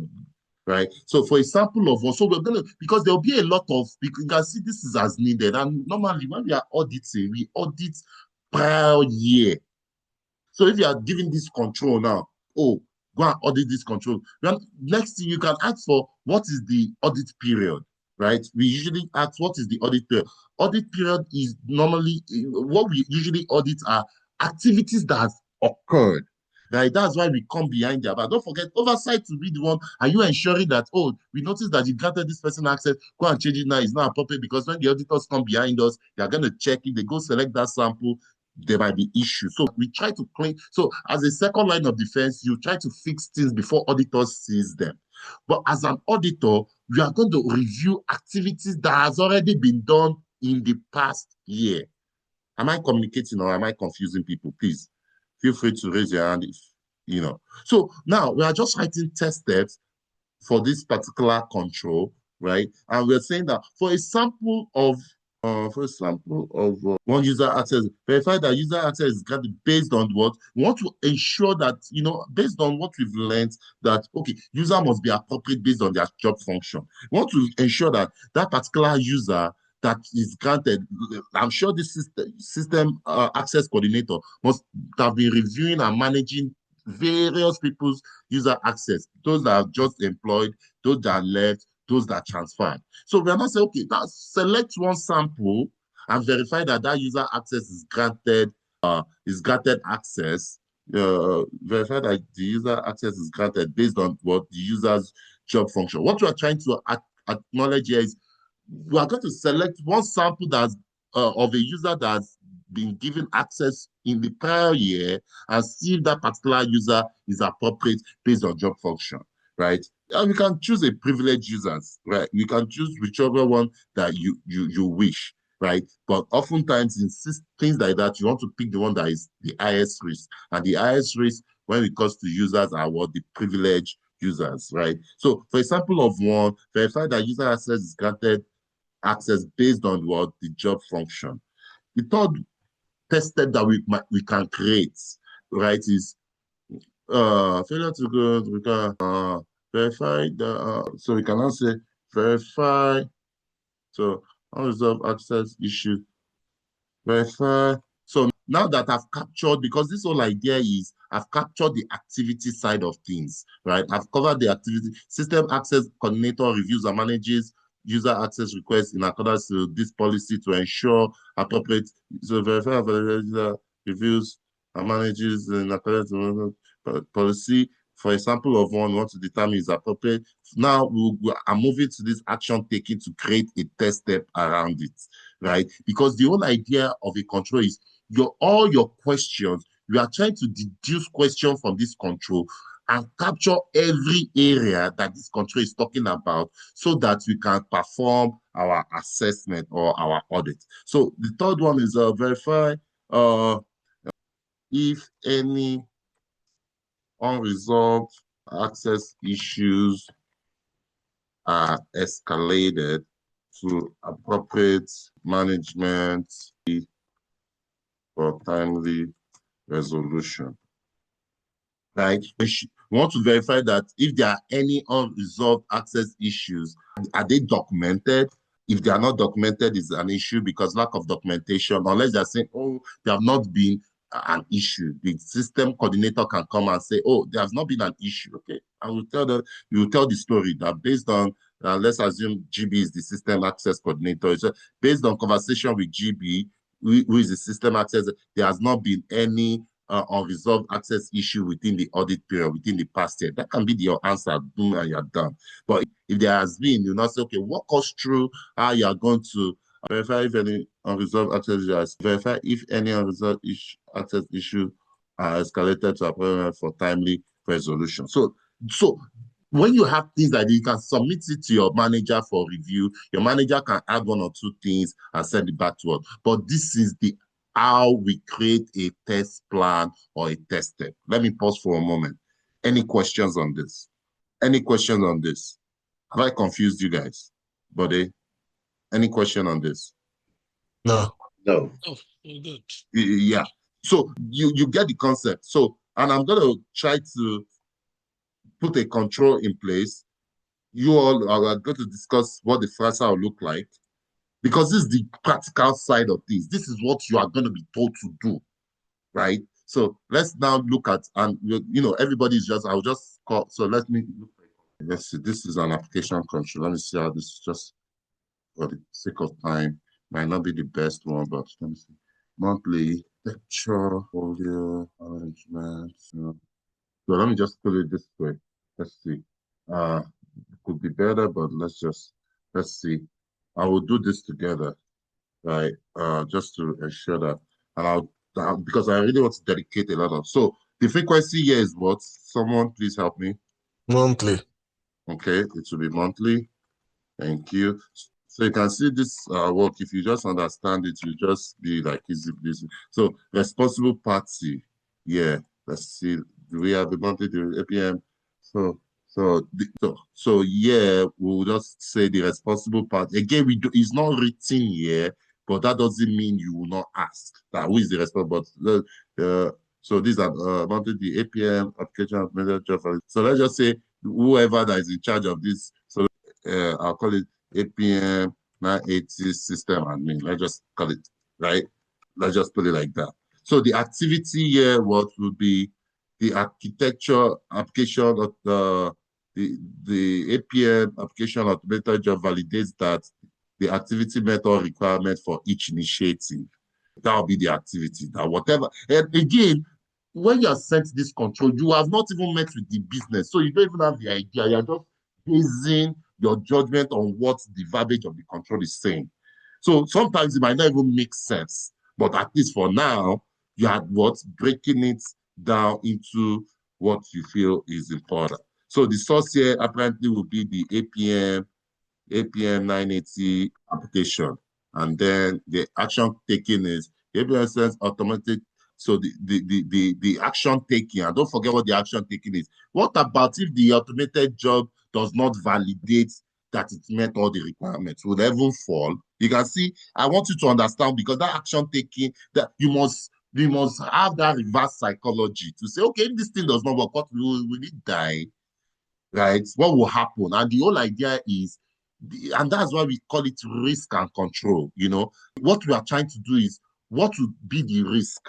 right? So for a sample of one, so we're going to, because there'll be a lot of, you can see this is as needed. And normally when we are auditing, we audit prior year. So if you are giving this control now, oh, go and audit this control. Then next thing you can ask for, what is the audit period, right? We usually ask, what is the audit period? Audit period is normally, what we usually audit are activities that have occurred, right? That's why we come behind there. But don't forget, oversight to be the one. Are you ensuring that, oh, we noticed that you granted this person access, go and change it now, it's not appropriate, because when the auditors come behind us, they're going to check it, they go select that sample, there might be issues. So we try to clean. So as a second line of defense, you try to fix things before auditors sees them. But as an auditor, we are going to review activities that has already been done in the past year. Am I communicating or am I confusing people? Please feel free to raise your hand if you know. So now we are just writing test steps for this particular control, right? And we're saying that for a sample of for example, of one user access, verify that user access is granted based on what we want to ensure that, based on what we've learned, that okay, user must be appropriate based on their job function. We want to ensure that that particular user that is granted, I'm sure this system access coordinator must have been reviewing and managing various people's user access, those that are just employed, those that left, those that transferred. So we are not saying, okay, now select one sample and verify that that user access is granted access. Verify that the user access is granted based on what the user's job function. What we are trying to acknowledge here is we are going to select one sample that's of a user that's been given access in the prior year and see if that particular user is appropriate based on job function, right? And we can choose a privileged users, right? We can choose whichever one that you wish, right? But oftentimes in things like that, you want to pick the one that is the highest risk. And the highest risk when it comes to users are what the privileged users, right? So for example of one, verify that user access is granted access based on what the job function. The third test step that we can create, right, is failure to go we can verify the so we can now say verify so unresolved access issue verify. So now that I've captured, because this whole idea is I've captured the activity side of things, right? I've covered the activity. System access coordinator reviews and manages user access requests in accordance to this policy to ensure appropriate. So verify user reviews and manages in accordance to policy. For example of one, we want to determine is appropriate. Now I'm moving to this action taking to create a test step around it, right? Because the whole idea of a control is all your questions, you are trying to deduce questions from this control and capture every area that this control is talking about so that we can perform our assessment or our audit. So the third one is verify if any unresolved access issues are escalated to appropriate management for timely resolution. Right? We want to verify that if there are any unresolved access issues, are they documented? If they are not documented, it's an issue because lack of documentation, unless they're saying, oh, they have not been an issue. The system coordinator can come and say, oh, there has not been an issue. Okay. I will tell them, you will tell the story that based on, let's assume GB is the system access coordinator. So based on conversation with GB, who is the system access, there has not been any unresolved access issue within the audit period, within the past year. That can be your answer, boom, and you're done. But if there has been, you not say, okay, walk us through how you are going to verify if any unresolved access issues, verify if any unresolved access issue are escalated to appointment for timely resolution. So when you have things like this, you can submit it to your manager for review. Your manager can add one or two things and send it back to us. But this is the how we create a test plan or a test step. Let me pause for a moment. Any questions on this? Any questions on this? Have I confused you guys? Buddy, any question on this?
No.
No.
Oh, good.
Yeah. So you get the concept. So, and I'm going to try to put a control in place. You all are going to discuss what the FRASA will look like, because this is the practical side of things. This is what you are going to be told to do, right? So let's now look at, and everybody's just, I'll just call, so let me, let's see, this is an application control. Let me see how this is just, for the sake of time, might not be the best one, but let me see. Monthly lecture, folio, arrangement. So let me just put it this way. Let's see. It could be better, but let's see. I will do this together, right? Just to ensure that, and because I really want to dedicate a lot of. So the frequency here is what? Someone please help me.
Monthly.
Okay, it will be monthly. Thank you. So you can see this work. If you just understand it, you just be like easy. So responsible party. Yeah. Let's see. Do we have the monthly APM? So yeah, we'll just say the responsible party. Again, it's not written here, but that doesn't mean you will not ask that who is the responsible. So these are mounted the APM application manager. So let's just say whoever that is in charge of this. So I'll call it APM 980 system admin. Let's just call it, right? Let's just put it like that. So the activity here, what would be the architecture application of the APM application automated job validates that the activity method requirement for each initiative. That will be the activity, that whatever. And again, when you are sent this control, you have not even met with the business. So you don't even have the idea. You're just basing your judgment on what the verbiage of the control is saying. So sometimes it might not even make sense. But at least for now, you are breaking it down into what you feel is important. So the source here apparently will be the APM 980 application. And then the action taking is APM says automatic. So the action taking, and don't forget what the action taking is. What about if the automated job does not validate that it met all the requirements? Would even fall? You can see, I want you to understand, because that action taking, that you must have that reverse psychology to say, okay, if this thing does not work, what will it die? Right? What will happen? And the whole idea is, and that's why we call it risk and control. What we are trying to do is, what would be the risk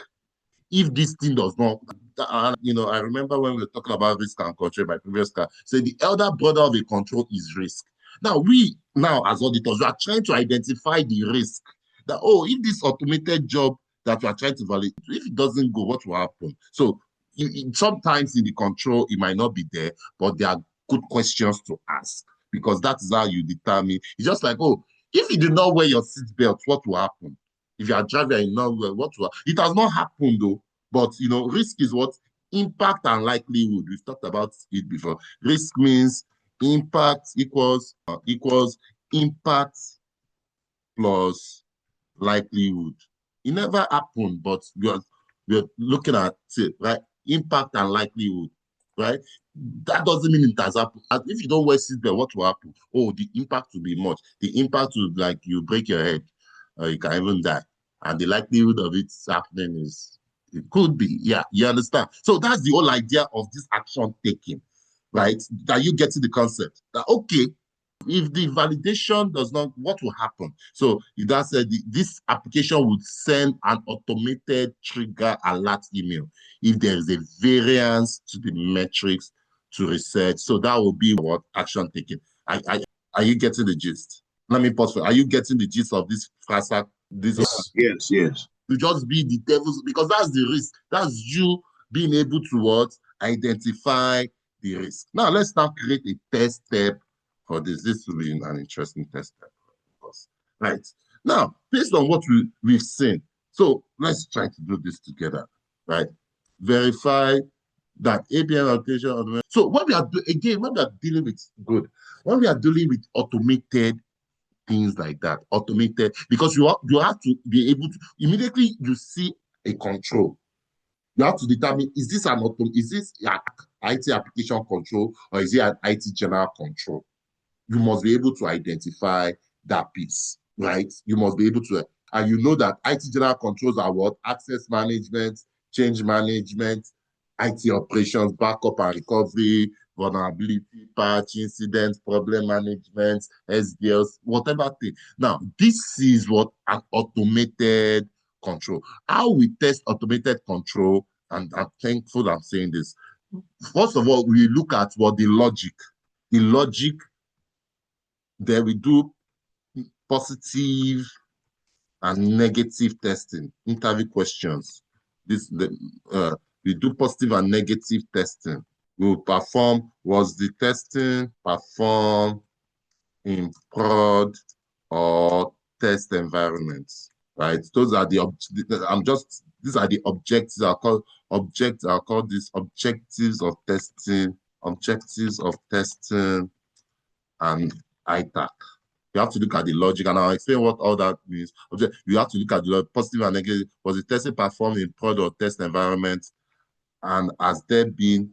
if this thing does not? I remember when we were talking about risk and control in my previous class, say the elder brother of a control is risk. Now as auditors, we are trying to identify the risk that, if this automated job that we are trying to validate, if it doesn't go, what will happen? So sometimes in the control, it might not be there, but there are good questions to ask, because that is how you determine. It's just like, if you do not wear your seatbelt, what will happen? If you are driving and not wear, what will happen? It has not happened though, but risk is what? Impact and likelihood. We've talked about it before. Risk means impact equals impact plus likelihood. It never happened, but we're looking at it, right? Impact and likelihood, right? That doesn't mean it has happened. And if you don't wear seatbelt, what will happen? The impact will be much. The impact will, like, you break your head, or you can even die. And the likelihood of it happening is, it could be, yeah, you understand? So that's the whole idea of this action taking, right? That you get to the concept that, okay, if the validation does not, what will happen? So that said, this application would send an automated trigger alert email if there is a variance to the metrics to research. So that will be what action taking. Are you getting the gist? Let me pause. Are you getting the gist of this FASA?
Yes.
You just be the devil's, because that's the risk. That's you being able to identify the risk. Now let's now create a test step for this. This will be an interesting test step for us. Right. Now, based on what we've seen, so let's try to do this together. Right. Verify that APM allocation. So when we are dealing with automated things like that, automated, because you have to be able to, immediately you see a control, you have to determine, is this an IT application control, or is it an IT general control? You must be able to identify that piece, right? You must be able to, and you know that IT general controls are what? Access management, change management, IT operations, backup and recovery, vulnerability patch, incident, problem management, SDLs, whatever thing. Now, this is what an automated control. How we test automated control, and I'm thankful I'm saying this. First of all, we look at what the logic. Then we do positive and negative testing, interview questions. We do positive and negative testing. We will perform, was the testing performed in prod or test environments, right? These are the objectives. I'll call these objectives of testing, and ITAC. You have to look at the logic, and I'll explain what all that means. You have to look at the positive and negative. Was the testing performed in prod or test environment? And has there been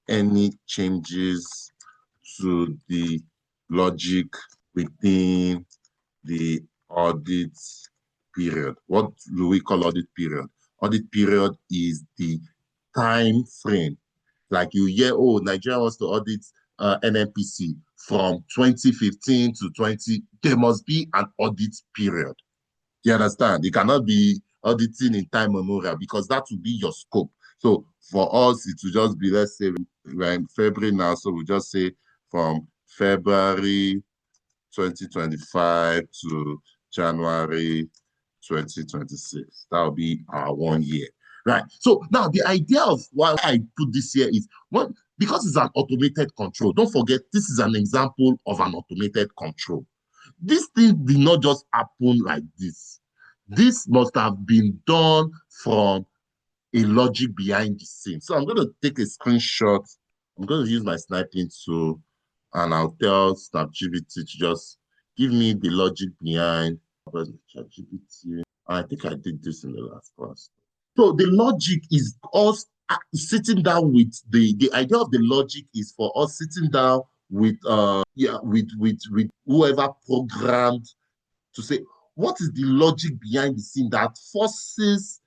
any changes to the logic within the audit period. What do we call audit period? Audit period is the time frame. Like you hear, oh, Nigeria wants to audit NNPC from 2015 to 20. There must be an audit period. You understand? It cannot be auditing in time memorial because that will be your scope. So for us, it will just be, let's say, we're in February now, so we just say from February 2025 to January 2026. That will be our 1 year. Right. So now the idea of why I put this here is one, because it's an automated control. Don't forget, this is an example of an automated control. This thing did not just happen like this. This must have been done from a logic behind the scene. So I'm going to take a screenshot. I'm going to use my sniping tool and I'll tell SnapGPT to just give me the logic behind ChatGPT. I think I did this in the last class. So the logic is us sitting down with the idea of the logic is for us sitting down with with whoever programmed to say what is the logic behind the scene that forces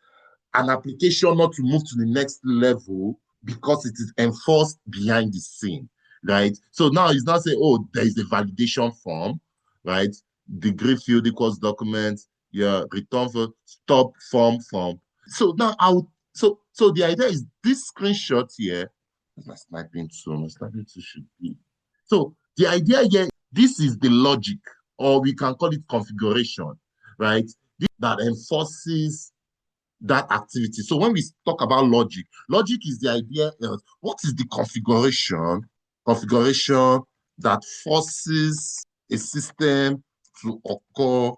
an application not to move to the next level because it is enforced behind the scene, right? So now it's not saying, oh, there is a validation form, right? Degree field equals document, yeah, return for stop form. So now so the idea is this screenshot here, my sniping tool should be. So the idea here, this is the logic, or we can call it configuration, right? That enforces that activity. So when we talk about logic, logic is the idea of what is the configuration that forces a system to occur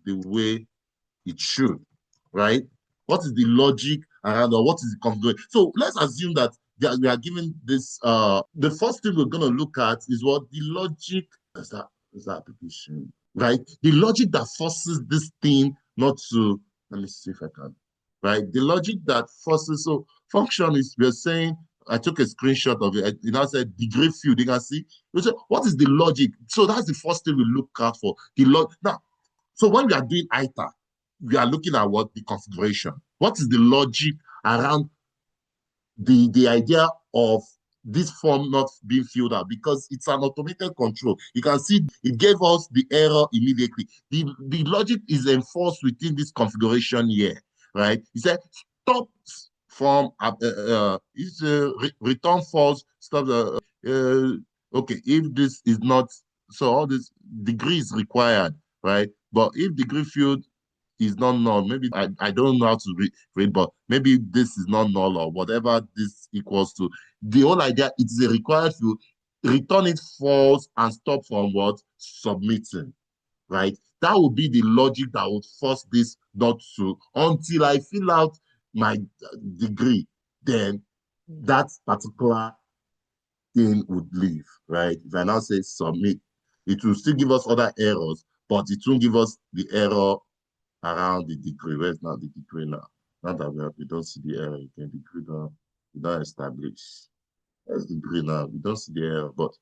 the way it should, right? What is the logic around, or what is the configuration? So let's assume that we are given this. The first thing we're going to look at is what the logic is that application, right? The logic that forces this thing not to. Let me see if I can. Right, the logic that forces. So function is we're saying. I took a screenshot of it. It now said degree field. You can see. We say, what is the logic? So that's the first thing we look out for. The now. So when we are doing ITAR, we are looking at what the configuration. What is the logic around the idea of this form not being filled out, because it's an automated control. You can see it gave us the error immediately. The logic is enforced within this configuration here, right? It said stop from return false, stop okay, if this is not, so all this degree is required, right? But if degree field is not null. Maybe I don't know how to read, but maybe this is not null or whatever this equals to. The whole idea, it's a required to return it false and stop from what? Submitting, right? That would be the logic that would force this not to, until I fill out my degree, then that particular thing would leave, right? If I now say submit, it will still give us other errors, but it won't give us the error around the degree. Where's now the degree now? Now that we don't see the error again, degree now, we don't establish. There's the degree now, we don't see the error, but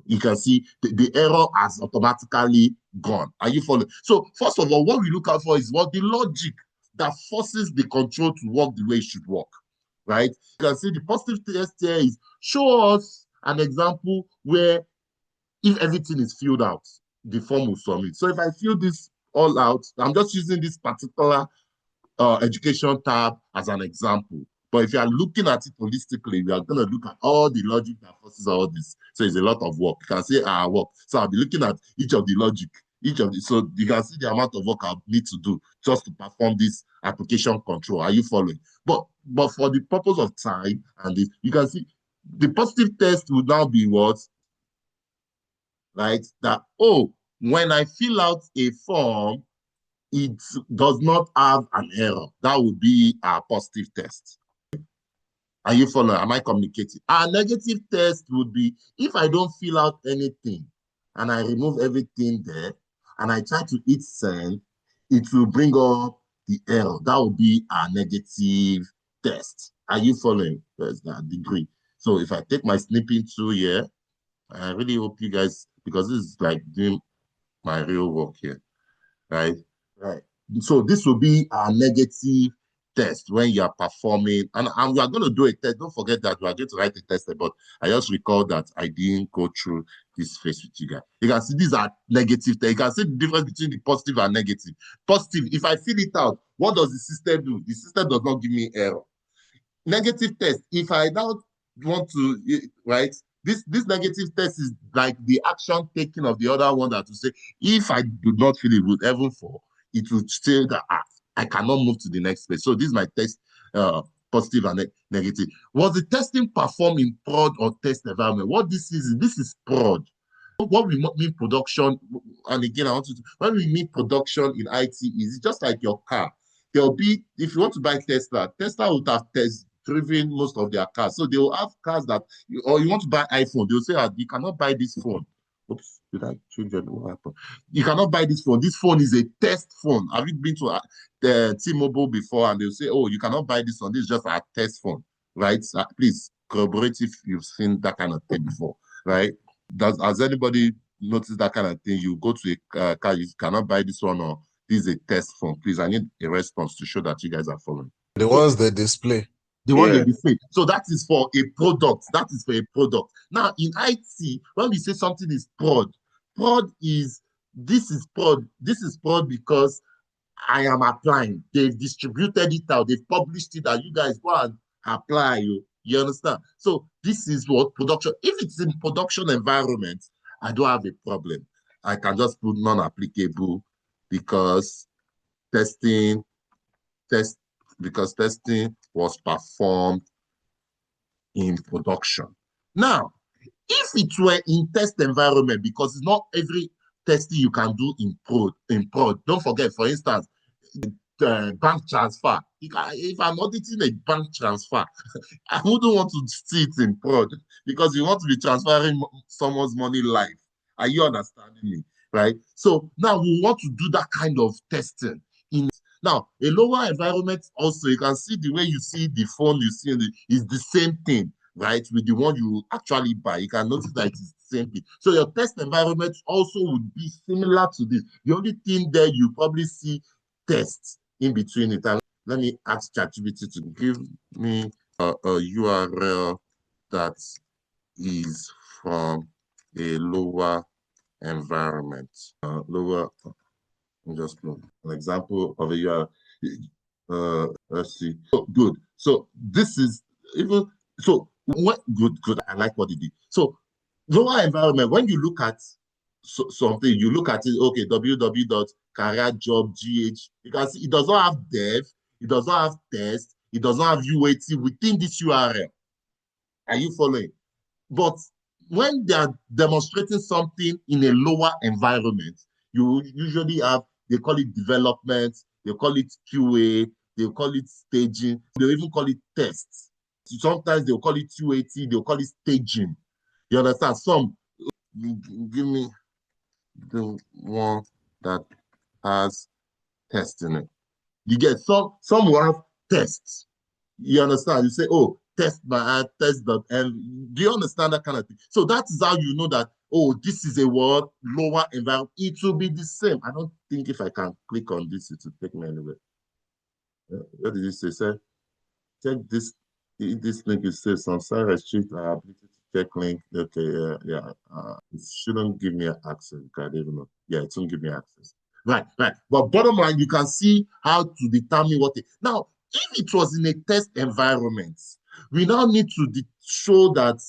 you can see the error has automatically gone. Are you following? So first of all, what we look out for is what the logic that forces the control to work the way it should work, right? You can see the positive test here is show us an example where if everything is filled out, the form will submit. So if I fill this all out, I'm just using this particular education tab as an example. But if you are looking at it holistically, we are going to look at all the logic that forces all this. So it's a lot of work. You can say work. So I'll be looking at each of the logic, so you can see the amount of work I need to do just to perform this application control. Are you following? But for the purpose of time and this, you can see the positive test would now be what? Right? That, oh, when I fill out a form, it does not have an error. That would be a positive test. Are you following? Am I communicating? Our negative test would be if I don't fill out anything and I remove everything there and I try to hit send, it will bring up the error. That would be our negative test. Are you following? There's that degree. So if I take my snipping tool here, I really hope you guys, because this is like doing my real work here, right? Right. So this will be our negative test when you are performing, and we are going to do a test. Don't forget that we are going to write a test, but I just recall that I didn't go through this phase with you guys. You can see these are negative tests. You can see the difference between the positive and negative. Positive, if I fill it out, what does the system do? The system does not give me error. Negative test, if I now want to, right, this negative test is like the action taken of the other one that to say, if I do not feel it would ever fall, it would say that I cannot move to the next phase. So this is my test, positive and negative. Was the testing performed in prod or test environment? What this is prod. What we mean production, and again, I want to, when we mean production in IT, is just like your car. There'll be, if you want to buy Tesla would have driven most of their cars. So they will have cars that, or you want to buy iPhone, they'll say, you cannot buy this phone. Oops, did I change it? What happened? You cannot buy this phone. This phone is a test phone. Have you been to the T-Mobile before? And they'll say, oh, you cannot buy this one. This is just a test phone, right? Please corroborate if you've seen that kind of thing before, right? Has anybody noticed that kind of thing? You go to a car, you cannot buy this one, or this is a test phone. Please, I need a response to show that you guys are following.
The ones they display.
The one they display. So that is for a product. That is for a product. Now, in IT, when we say something is prod is, this is prod because I am applying. They've distributed it out. They've published it that you guys go and apply. You understand? So this is what production. If it's in production environment, I don't have a problem. I can just put non-applicable because testing was performed in production. Now, if it were in test environment, because it's not every testing you can do in prod. Don't forget, for instance, bank transfer. If I'm auditing a bank transfer, I wouldn't want to see it in prod because you want to be transferring someone's money live. Are you understanding me? Right? So now we want to do that kind of testing. Now, a lower environment also, you can see the way you see the phone you see is the same thing, right? With the one you actually buy. You can notice that it's the same thing. So your test environment also would be similar to this. The only thing there you probably see tests in between it. And let me ask ChatGPT to give me a URL that is from a lower environment. Just an example of a URL. Let's see. Oh, good. So this is even so. What good? I like what it did. So lower environment. When you look at something, you look at it. Okay, www.careerjobgh. You can see it does not have dev. It does not have test. It does not have UAT within this URL. Are you following? But when they are demonstrating something in a lower environment, you usually have, they call it development, they call it QA, they call it staging, they even call it tests. Sometimes they'll call it UAT, they'll call it staging. You understand? Some, give me the one that has tests in it. You get some will have tests. You understand? You say, oh, test my test dot and do you understand that kind of thing? So that is how you know that, oh, this is a word lower environment. It will be the same. I don't think if I can click on this, it will take me anywhere. What did you say, sir? Check this. This link is says some site restrict our ability to check link. Okay, yeah. It shouldn't give me access. I don't even know. Yeah, it won't give me access. Right. But bottom line, you can see how to determine what it. Now, if it was in a test environment, we now need to show that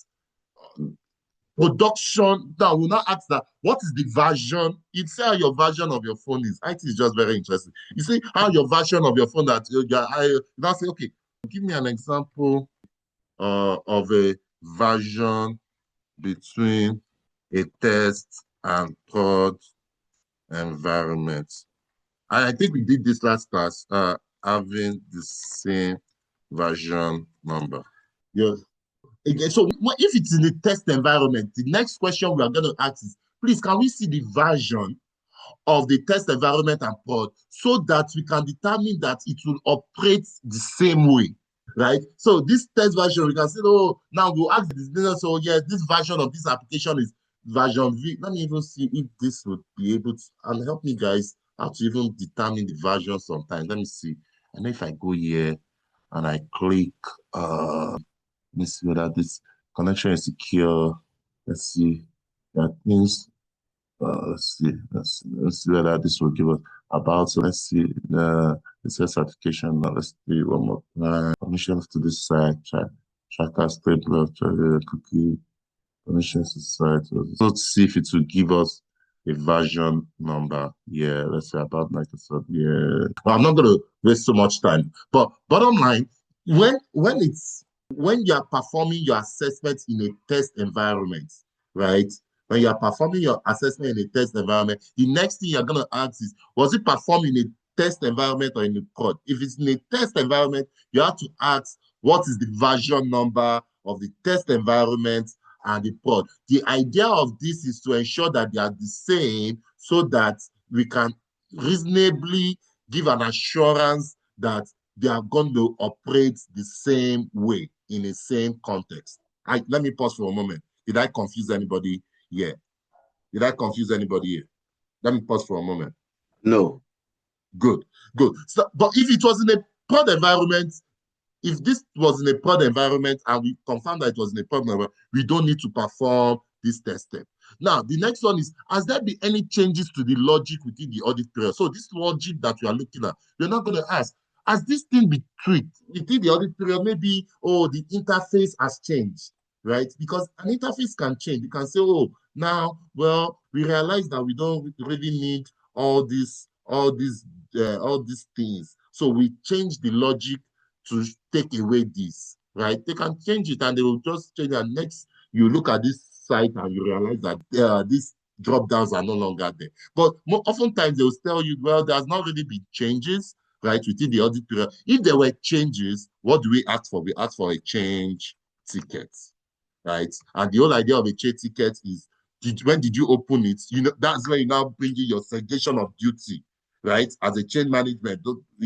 production. Now, we'll now ask that, what is the version? You'd say how your version of your phone is. IT is just very interesting. You see how your version of your phone that you now say, okay, give me an example of a version between a test and prod environment. I think we did this last class, having the same version number. Yes. Okay, so if it's in a test environment, the next question we are going to ask is, please, can we see the version of the test environment and prod so that we can determine that it will operate the same way, right? So this test version, we can say, oh, now we'll ask the business, so yes, this version of this application is version V. Let me even see if this would be able to, and help me guys how to even determine the version sometimes. Let me see. And if I go here and I click, let me see whether this connection is secure. Let's see. There are things, let's see whether this will give us about. So let's see the certification. Now let's see one more time. Permissions to this site, tracker state left, cookie, permissions to site. So let's see if it will give us a version number. Yeah, let's say about Microsoft. Yeah. Well, I'm not gonna waste so much time. But bottom line, when you are performing your assessment in a test environment, right? When you are performing your assessment in a test environment, the next thing you're going to ask is, was it performed in a test environment or in a prod? If it's in a test environment, you have to ask, what is the version number of the test environment and the prod? The idea of this is to ensure that they are the same so that we can reasonably give an assurance that they are going to operate the same way in the same context. Let me pause for a moment. Did I confuse anybody here? Did I confuse anybody here? Let me pause for a moment.
No.
Good, good. So, but if it was in a prod environment, if this was in a prod environment and we confirm that it was in a prod environment, we don't need to perform this test step. Now, the next one is, has there been any changes to the logic within the audit period? So this logic that you are looking at, you're not going to ask, has this thing been tweaked within the audit period? Maybe, oh, the interface has changed, right? Because an interface can change. You can say, oh, now, well, we realize that we don't really need all these things. So we change the logic to take away this, right? They can change it and they will just change it. And next, you look at this site and you realize that these drop downs are no longer there. But oftentimes they will tell you, well, there's not really been changes, right, within the audit period. If there were changes, what do we ask for? We ask for a change ticket, right? And the whole idea of a change ticket is, when did you open it? You know, that's where you now bring in your segregation of duty, right? As a change management,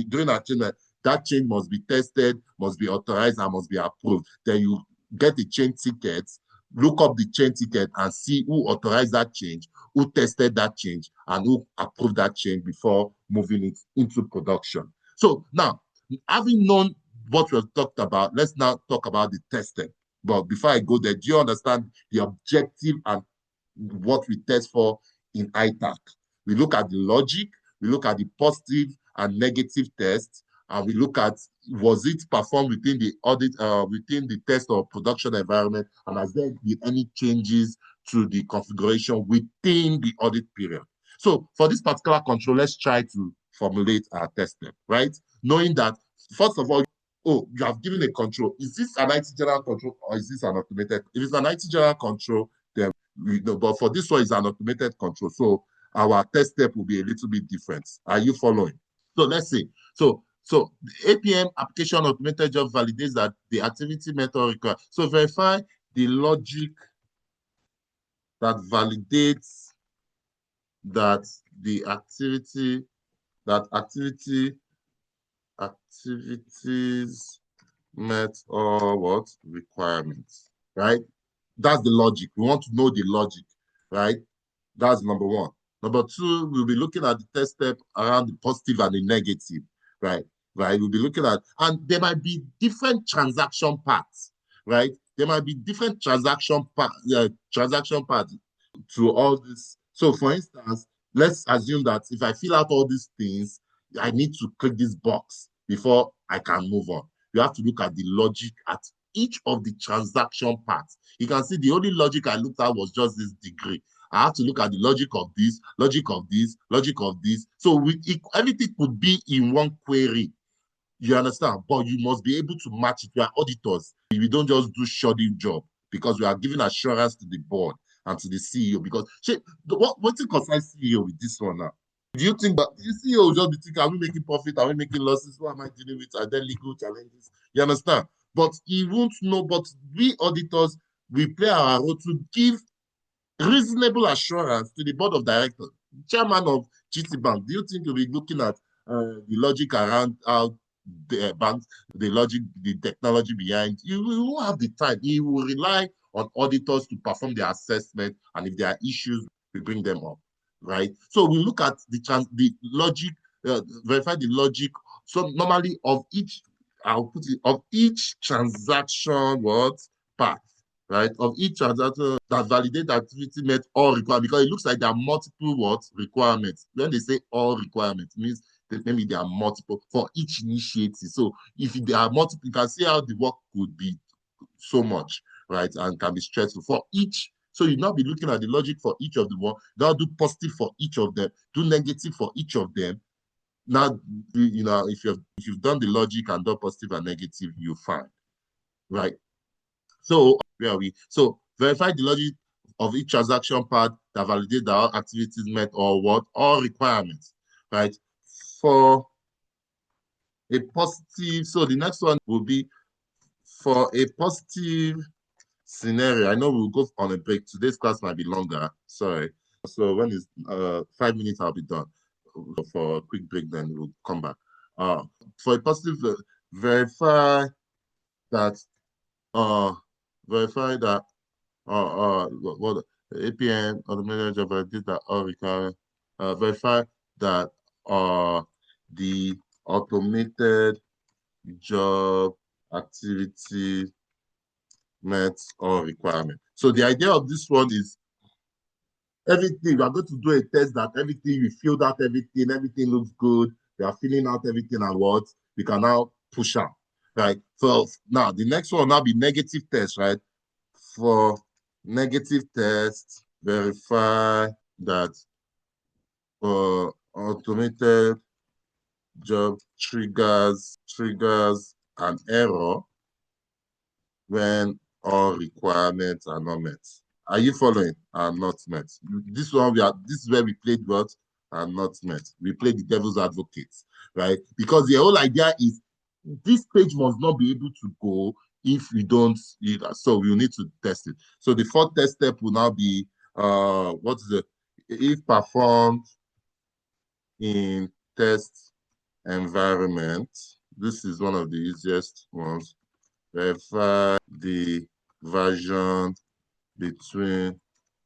during a change, that change must be tested, must be authorized, and must be approved. Then you get the change ticket, look up the change ticket and see who authorized that change, who tested that change, and who approved that change before moving it into production. So now, having known what we have talked about, let's now talk about the testing. But before I go there, do you understand the objective and what we test for in ITAC? We look at the logic, we look at the positive and negative tests, and we look at, was it performed within the audit, within the test or production environment, and has there been any changes to the configuration within the audit period? So for this particular control, let's try to formulate our test step, right? Knowing that, first of all, oh, you have given a control. Is this an IT general control or is this an automated? If it's an IT general control, then we know, but for this one, it's an automated control. So our test step will be a little bit different. Are you following? So let's see. So the APM application automated job validates that the activity method required. So verify the logic that validates that the activities met all what requirements, right? That's the logic. We want to know the logic, right? That's number one. Number two, we'll be looking at the test step around the positive and the negative, right? Right. We'll be looking at, and there might be different transaction paths, right? There might be different transaction paths to all this. So, for instance, let's assume that if I fill out all these things, I need to click this box before I can move on. You have to look at the logic at each of the transaction parts. You can see the only logic I looked at was just this degree. I have to look at the logic of this, logic of this, logic of this. So everything could be in one query. You understand? But you must be able to match it. We are auditors. We don't just do shoddy job because we are giving assurance to the board and to the CEO. Because what's the concern CEO with this one now? Do you think that the CEO will just be thinking, are we making profit? Are we making losses? What am I dealing with? Are there legal challenges? You understand? But he won't know. But we auditors, we play our role to give reasonable assurance to the board of directors. Chairman of GT Bank, do you think you'll be looking at the logic around how the banks, the logic, the technology behind? You will have the time. He will rely on auditors to perform their assessment, and if there are issues, we bring them up, right? So we look at the logic, verify the logic. So normally of each, I'll put it, of each transaction, what path, right? Of each transaction that validate activity met all requirements, because it looks like there are multiple what requirements. When they say all requirements, it means that maybe there are multiple for each initiative. So if there are multiple, you can see how the work could be so much, right? And can be stressful for each. So you now be looking at the logic for each of the one. Now do positive for each of them, do negative for each of them. Now, you know, if you've done the logic and done positive and negative, you find, right? So where are we? So verify the logic of each transaction part that validate that all activities met or what all requirements, right? For a positive, so the next one will be for a positive scenario. I know we'll go on a break. Today's class might be longer. Sorry. So when it's 5 minutes, I'll be done. For a quick break, then we'll come back. For a positive, verify that verify that what APN or the manager validate that all require verify that the automated job activity met all requirement. So the idea of this one is everything, we are going to do a test that everything, we filled out everything looks good, we are filling out everything and what we can now push out, right? So now the next one will now be negative test, right? For negative test, verify that automated job triggers an error when all requirements are not met. Are you following? Are not met. This one this is where we played what are not met. We played the devil's advocate, right? Because the whole idea is this page must not be able to go if we don't either. So we need to test it. So the fourth test step will now be what is it? If performed in test environment, this is one of the easiest ones. Verify the version between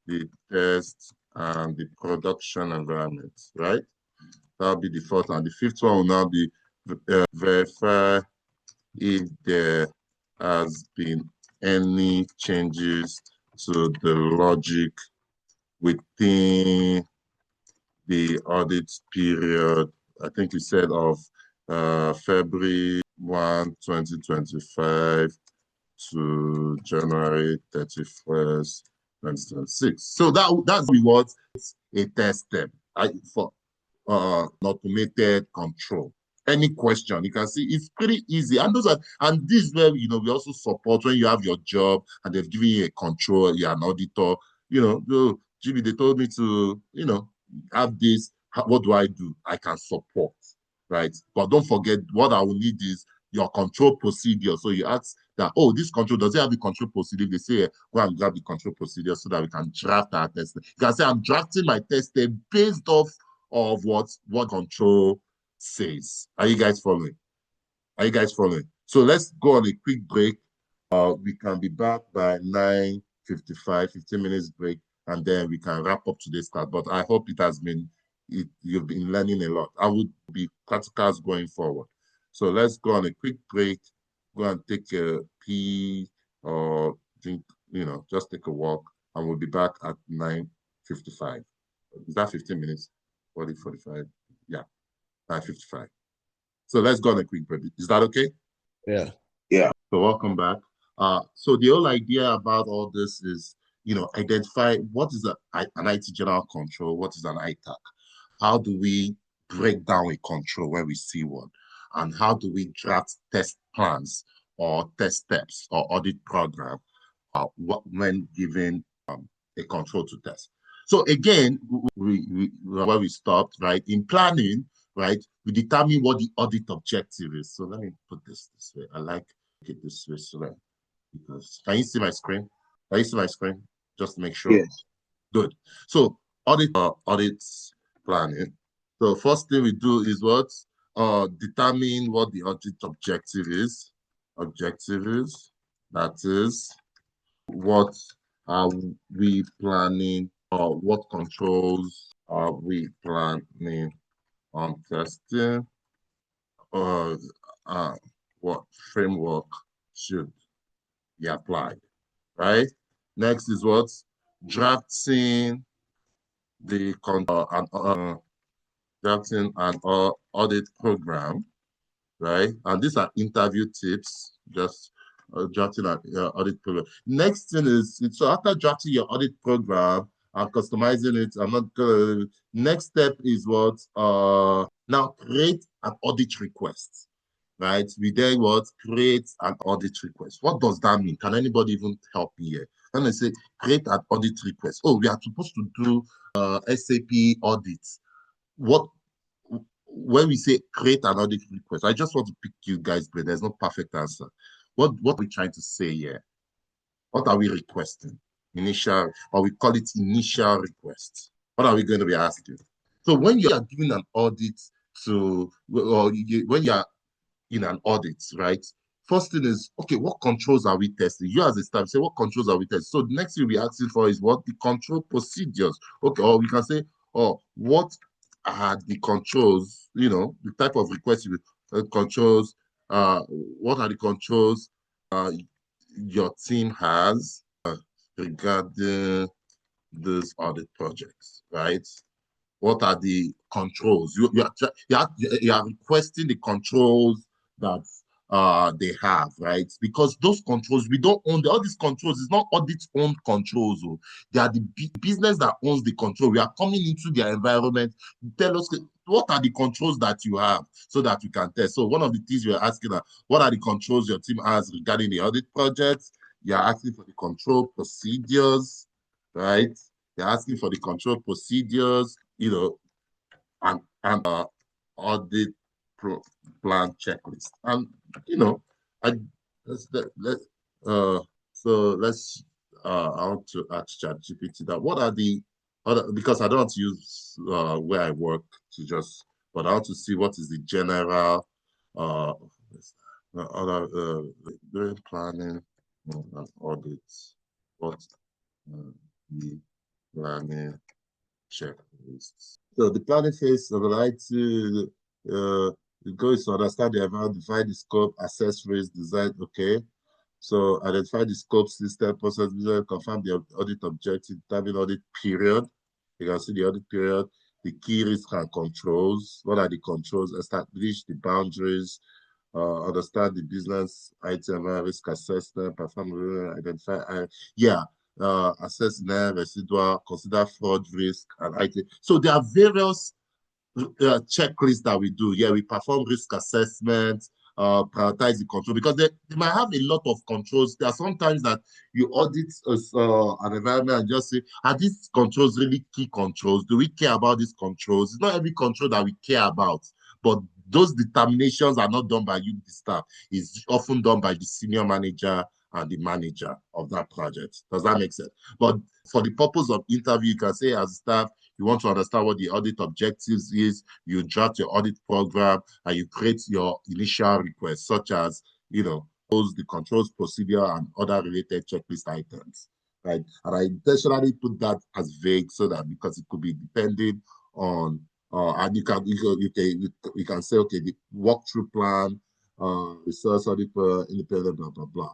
the test and the production environment, right? That'll be the fourth, and the fifth one will now be verify if there has been any changes to the logic within the audit period. I think we said of February 1, 2025 to January 31st, 2026. So that's what a test step for automated control. Any question, you can see it's pretty easy. And this is where we also support when you have your job and they've given you a control, you're an auditor, Jimmy, they told me to, have this. What do I do? I can support, right? But don't forget, what I will need is your control procedure. So you ask that, oh, this control, does it have the control procedure? They say, go and grab the control procedure so that we can draft our test. You can say, I'm drafting my test based off of what control says. Are you guys following? So let's go on a quick break. We can be back by 9:55, 15 minutes break, and then we can wrap up today's class. But I hope you've been learning a lot. I would be practicals going forward. So let's go on a quick break, go and take a pee or drink, just take a walk, and we'll be back at 9:55. Is that 15 minutes? 40, 45? Yeah, 9:55. So let's go on a quick break. Is that okay?
Yeah.
So welcome back. So the whole idea about all this is, identify what is an IT general control, what is an ITAC, how do we break down a control when we see one, and how do we draft test plans or test steps or audit program when given a control to test. So again, where we stopped, right? In planning, right, we determine what the audit objective is. So let me put this way. I like it this way, so that because can you see my screen? Can you see my screen? Just to make sure.
Yes.
Good. So audit planning. So first thing we do is what determine what the audit objective is. That is What are we planning, or what controls are we planning on testing? Or what framework should be applied, right? Next is what? Drafting the drafting an audit program, right? And these are interview tips, just drafting an audit program. Next thing is, so after drafting your audit program and customizing it, I'm not gonna, next step is what? Now create an audit request, right? We then what? Create an audit request. What does that mean? Can anybody even help me here? When I say create an audit request, oh, we are supposed to do SAP audits. What, when we say create an audit request, I just want to pick you guys' brain. There's no perfect answer. What are we trying to say here? What are we requesting? Initial, or we call it initial request. What are we going to be asking? So when you are giving an audit to, or when you are in an audit, right? First thing is, okay, what controls are we testing? You as a staff say, what controls are we testing? So the next thing we're asking for is what? The control procedures. Okay, or we can say, oh, what are the controls, the type of request you controls, what are the controls your team has regarding these audit projects, right? What are the controls? You are requesting the controls that they have, right? Because those controls, we don't own all these controls. It's not audit owned controls. Oh. They are the business that owns the control. We are coming into their environment. Tell us what are the controls that you have so that we can test. So one of the things we are asking are, what are the controls your team has regarding the audit projects? You are asking for the control procedures, right? They're asking for the control procedures, and audit plan checklist. And I let so let's I want to ask ChatGPT that what are the other, because I don't want to use where I work to just, but I want to see what is the general other during planning and audits, what the planning checklists. So the planning phase of the right to it goes to understand the environment, define the scope, assess risk, design. Okay. So identify the scope, system, process, visual, confirm the audit objective, determine audit period. You can see the audit period, the key risks and controls. What are the controls? Establish the boundaries, understand the business item, risk assessment, perform, identify. Assess net residual, consider fraud risk, and IT. So there are various checklists that we do. Yeah, we perform risk assessment, prioritize the control, because they might have a lot of controls. There are sometimes that you audit an environment and just say, are these controls really key controls? Do we care about these controls? It's not every control that we care about, but those determinations are not done by you, the staff. It's often done by the senior manager and the manager of that project. Does that make sense? But for the purpose of interview, you can say as staff, you want to understand what the audit objectives is, you draft your audit program, and you create your initial request, such as, the controls procedure and other related checklist items, right? And I intentionally put that as vague so that, because it could be depending on, and you can say, okay, the walkthrough plan, resource audit, independent, blah, blah, blah.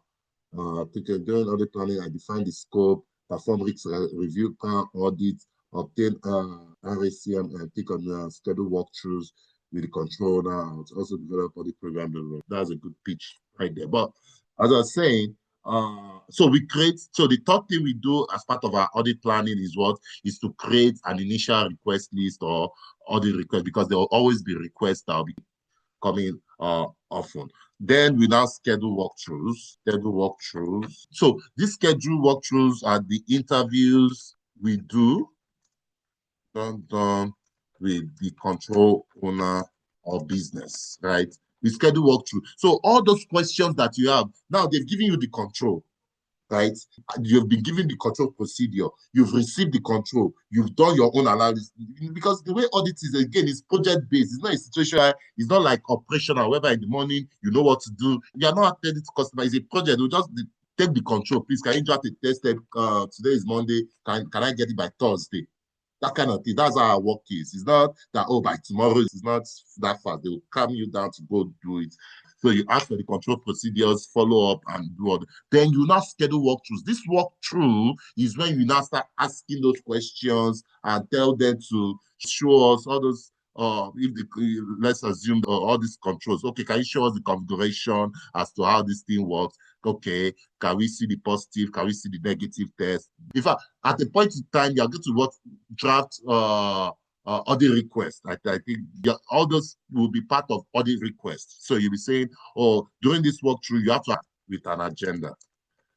During audit planning, I define the scope, perform risk review, plan audit, obtain RACM, and take on schedule walkthroughs with the controller, and also develop audit program. That's a good pitch right there. But as I was saying, so the third thing we do as part of our audit planning is what? Is to create an initial request list or audit request, because there will always be requests that will be coming often. Then we now schedule walkthroughs. So these schedule walkthroughs are the interviews we do done with the control owner or business, right? We schedule walkthrough. So all those questions that you have, now they've given you the control, right? You've been given the control procedure. You've received the control. You've done your own analysis. Because the way audit is, again, is project-based. It's not a situation, it's not like operational, whereby in the morning, you know what to do. You are not attending to customer. It's a project. You just take the control, please. Can you draft a test step? Today is Monday. Can I get it by Thursday? That kind of thing. That's how our work is. It's not that, oh, by tomorrow, it's not that fast. They will calm you down to go do it. So you ask for the control procedures, follow up, and do all. Then you now schedule walkthroughs. This walkthrough is when you now start asking those questions and tell them to show us all those. Let's assume all these controls. Okay, can you show us the configuration as to how this thing works? Okay, can we see the positive? Can we see the negative test? In fact, at a point in time, you're going to what draft audit request. I think all those will be part of audit requests. So you'll be saying, oh, during this walkthrough, you have to act with an agenda,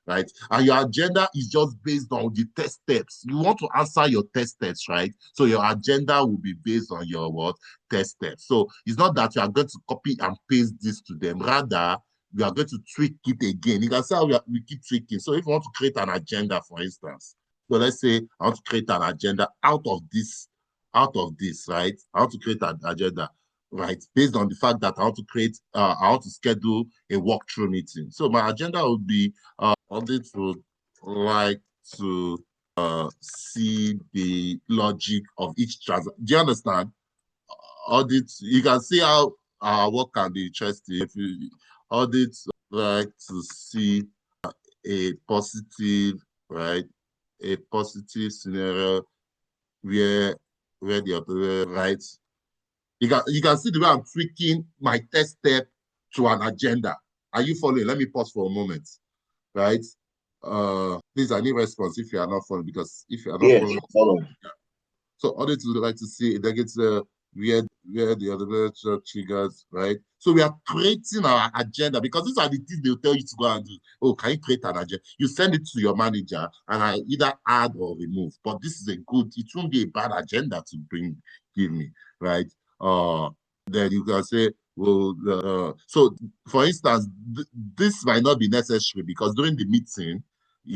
right? And your agenda is just based on the test steps. You want to answer your test steps, right? So your agenda will be based on your what test steps. So it's not that you are going to copy and paste this to them. Rather, we are going to tweak it again. You can see how we keep tweaking. So if you want to create an agenda, for instance, so let's say I want to create an agenda out of this, right? I want to create an agenda, right? Based on the fact that I want to schedule a walkthrough meeting. So my agenda would be Audit would like to see the logic of each transaction. Do you understand? Audit, you can see how our work can be interesting. If you audit like to see a positive, right? A positive scenario where the other right. You can see the way I'm tweaking my test step to an agenda. Are you following? Let me pause for a moment. Right? Please, I need response if you are not following, because if you are not following. Yeah. So audit would like to see that gets where the other triggers, right? So we are creating our agenda, because these are the things they'll tell you to go and do. Oh, can you create an agenda? You send it to your manager, and I either add or remove. But this is it won't be a bad agenda to give me, right? Then you can say, well, so for instance, this might not be necessary, because during the meeting,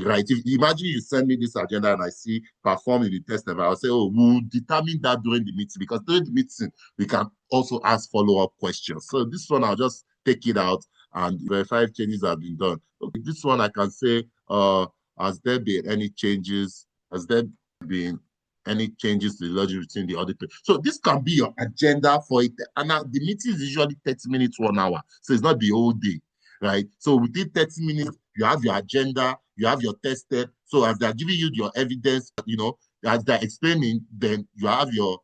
right? If imagine you send me this agenda and I see performing the test, I'll say, oh, we'll determine that during the meeting, because during the meeting we can also ask follow-up questions. So this one I'll just take it out and verify if changes have been done. Okay, this one I can say, has there been any changes? Has there been any changes to the logic between the audit? So this can be your agenda for it. And now the meeting is usually 30 minutes, 1 hour. So it's not the whole day, right? So within 30 minutes, you have your agenda, you have your test step. So as they're giving you your evidence, as they're explaining, then you have your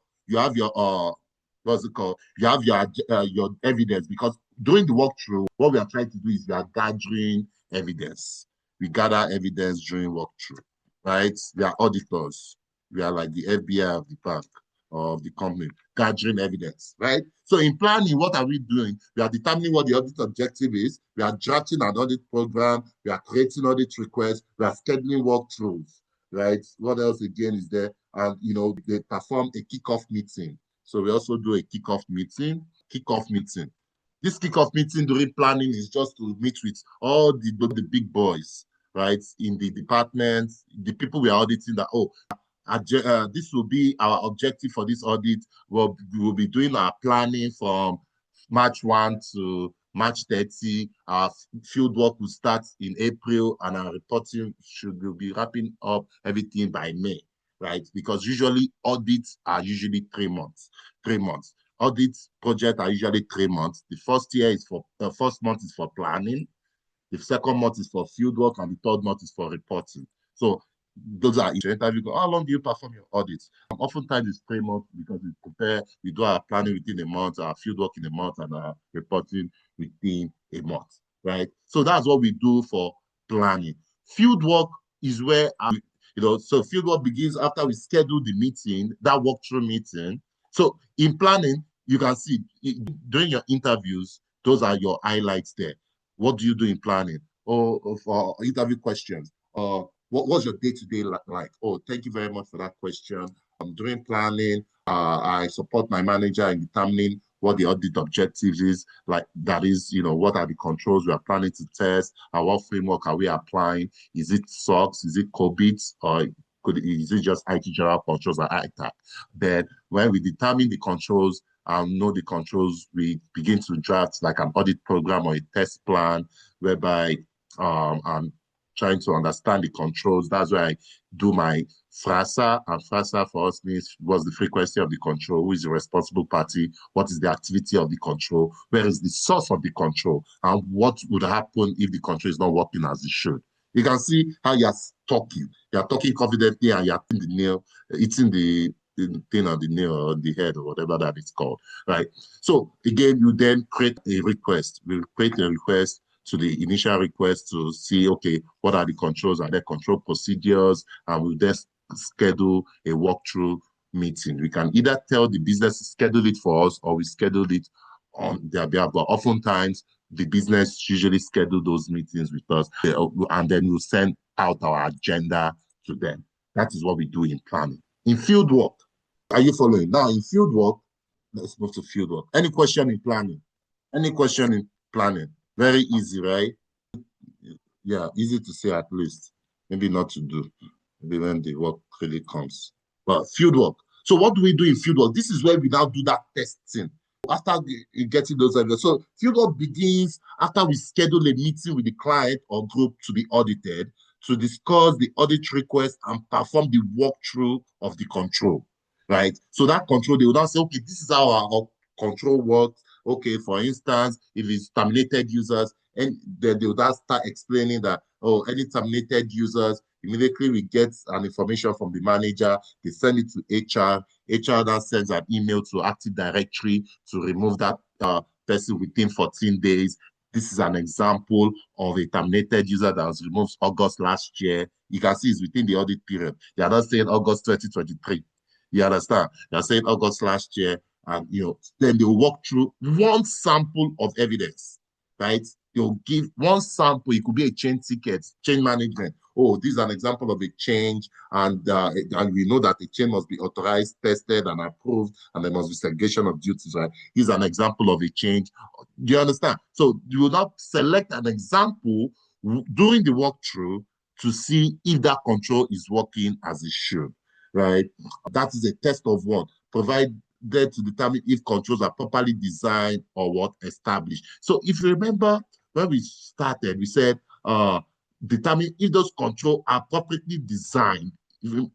what's it called? You have your evidence, because during the walkthrough, what we are trying to do is we are gathering evidence. We gather evidence during walkthrough, right? We are auditors. We are like the FBI of the bank or of the company, gathering evidence, right? So in planning, what are we doing? We are determining what the audit objective is. We are drafting an audit program. We are creating audit requests. We are scheduling walkthroughs, right? What else again is there? And, they perform a kickoff meeting. So we also do a kickoff meeting. This kickoff meeting during planning is just to meet with all the big boys, right? In the departments, the people we are auditing that, this will be our objective for this audit. We will be doing our planning from March 1 to March 30. Our field work will start in April, and our reporting should be wrapping up everything by May, right? Because usually audits are usually 3 months. 3 months. Audit projects are usually 3 months. The first month is for planning. The second month is for field work, and the third month is for reporting. So those are your interview. How long do you perform your audits? Oftentimes it's 3 months, because we do our planning within a month, our field work in a month, and our reporting within a month, right? So that's what we do for planning. Field work is where, so field work begins after we schedule the meeting, that walkthrough meeting. So in planning, you can see during your interviews, those are your highlights there. What do you do in planning? Or for interview questions? What's your day-to-day like? Oh, thank you very much for that question. During planning, I support my manager in determining what the audit objectives is. Like, that is, what are the controls we are planning to test, and what framework are we applying? Is it SOX? Is it COBIT? Or is it just IT general controls or ITAC? Then when we determine the controls and know the controls, we begin to draft like an audit program or a test plan, whereby trying to understand the controls. That's why I do my FRASA, and FRASA for us means what's the frequency of the control, who is the responsible party, what is the activity of the control, where is the source of the control, and what would happen if the control is not working as it should. You can see how you're talking. You're talking confidently and you're hitting the nail, hitting the thing on the nail or on the head or whatever that it's called, right? So again, you then create a request. We'll create a request to the initial request to see, okay, what are the controls? Are there control procedures? And we'll then schedule a walkthrough meeting. We can either tell the business to schedule it for us or we schedule it on their behalf. But oftentimes, the business usually schedule those meetings with us and then we'll send out our agenda to them. That is what we do in planning. In field work, are you following? Now, in field work, let's move to field work. Any question in planning? Any question in planning? Very easy, right? Yeah, easy to say at least. Maybe not to do. Maybe when the work really comes. But field work. So what do we do in field work? This is where we now do that testing. After getting those evidence. So field work begins after we schedule a meeting with the client or group to be audited to discuss the audit request and perform the walkthrough of the control, right? So that control, they will now say, okay, this is how our control works. Okay, for instance, if it's terminated users, and then they will now start explaining that, oh, any terminated users, immediately we get an information from the manager, they send it to HR, HR then sends an email to Active Directory to remove that person within 14 days. This is an example of a terminated user that was removed August last year. You can see it's within the audit period. They are not saying August 2023. You understand? They are saying August last year, and then they will walk through one sample of evidence, right? They'll give one sample. It could be a change ticket, change management. Oh, this is an example of a change, and we know that the change must be authorized, tested, and approved, and there must be segregation of duties, right? Here's an example of a change. Do you understand? So you will not select an example during the walkthrough to see if that control is working as it should, right? That is a test of what? Provided to determine if controls are properly designed or what established. So if you remember when we started, we said determine if those controls are appropriately designed.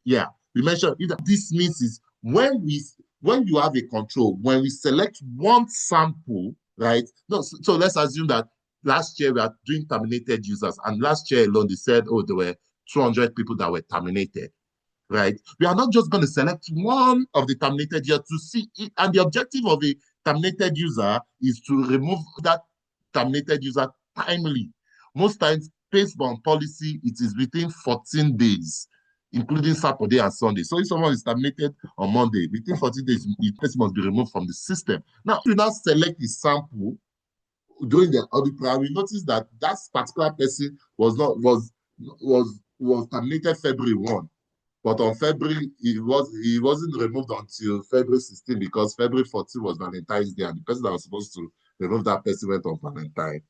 Yeah, we mentioned this means is when you have a control, when we select one sample, right? No, so let's assume that last year we are doing terminated users, and last year alone they said, oh, there were 200 people that were terminated. Right? We are not just going to select one of the terminated users to see it, and the objective of a terminated user is to remove that terminated user timely. Most times, based on policy, it is within 14 days, including Saturday and Sunday. So if someone is terminated on Monday, within 14 days, the person must be removed from the system. Now, if you now select a sample during the audit plan, we notice that that particular person was terminated February 1. But on February, he wasn't removed until February 16 because February 14 was Valentine's Day, and the person that was supposed to remove that person went on Valentine.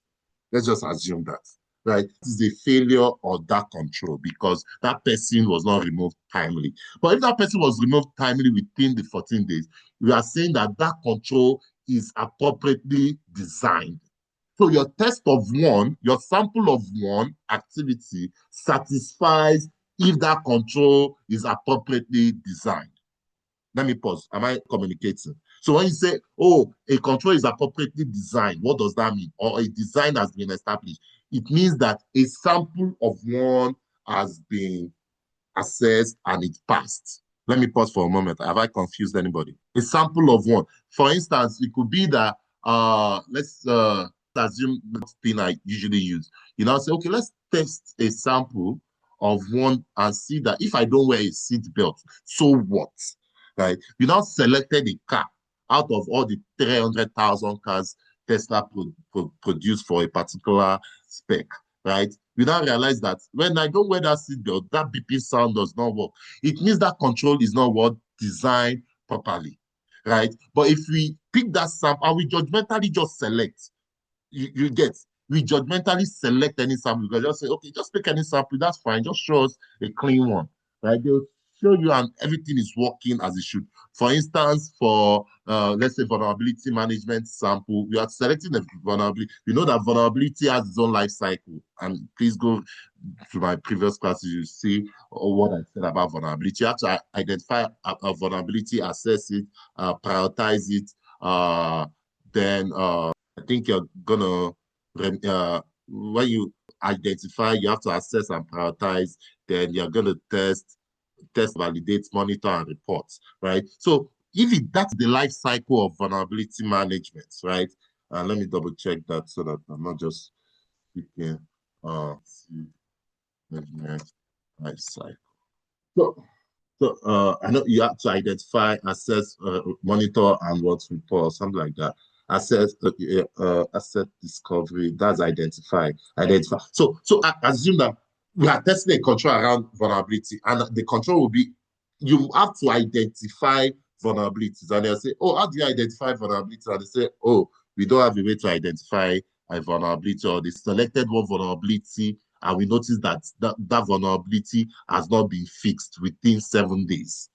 Let's just assume that, right? This is a failure of that control because that person was not removed timely. But if that person was removed timely within the 14 days, we are saying that that control is appropriately designed. So your test of one, your sample of one activity satisfies if that control is appropriately designed. Let me pause. Am I communicating? So when you say, oh, a control is appropriately designed, what does that mean? Or a design has been established. It means that a sample of one has been assessed and it passed. Let me pause for a moment. Have I confused anybody? A sample of one. For instance, it could be that, let's assume that thing I usually use. Say, okay, let's test a sample of one and see that if I don't wear a seat belt, so what? Right? We now selected a car out of all the 300,000 cars Tesla produced for a particular spec, right? We now realize that when I don't wear that seat belt, that beeping sound does not work. It means that control is not what designed properly, right? But if we pick that sample and we judgmentally just select, we judgmentally select any sample. We can just say, okay, just pick any sample, that's fine. Just show us a clean one, right? They'll show you and everything is working as it should. For instance, for let's say vulnerability management sample, we are selecting a vulnerability. You know that vulnerability has its own life cycle. And please go to my previous classes, you see what I said about vulnerability. You have to identify a vulnerability, assess it, prioritize it. Then I think you're gonna when you identify, you have to assess and prioritize. Then you're gonna test, validate, monitor, and report, right? So that's the life cycle of vulnerability management, right? Let me double check that so that I'm not just speaking management life cycle. So I know you have to identify, assess, monitor, and what report, something like that. Asset discovery, that's identify. So I assume that we are testing a control around vulnerability, and the control will be you have to identify vulnerabilities, and they'll say, "Oh, how do you identify vulnerability?" And they say, "Oh, we don't have a way to identify a vulnerability, or they selected one vulnerability, and we noticed that vulnerability has not been fixed within 7 days."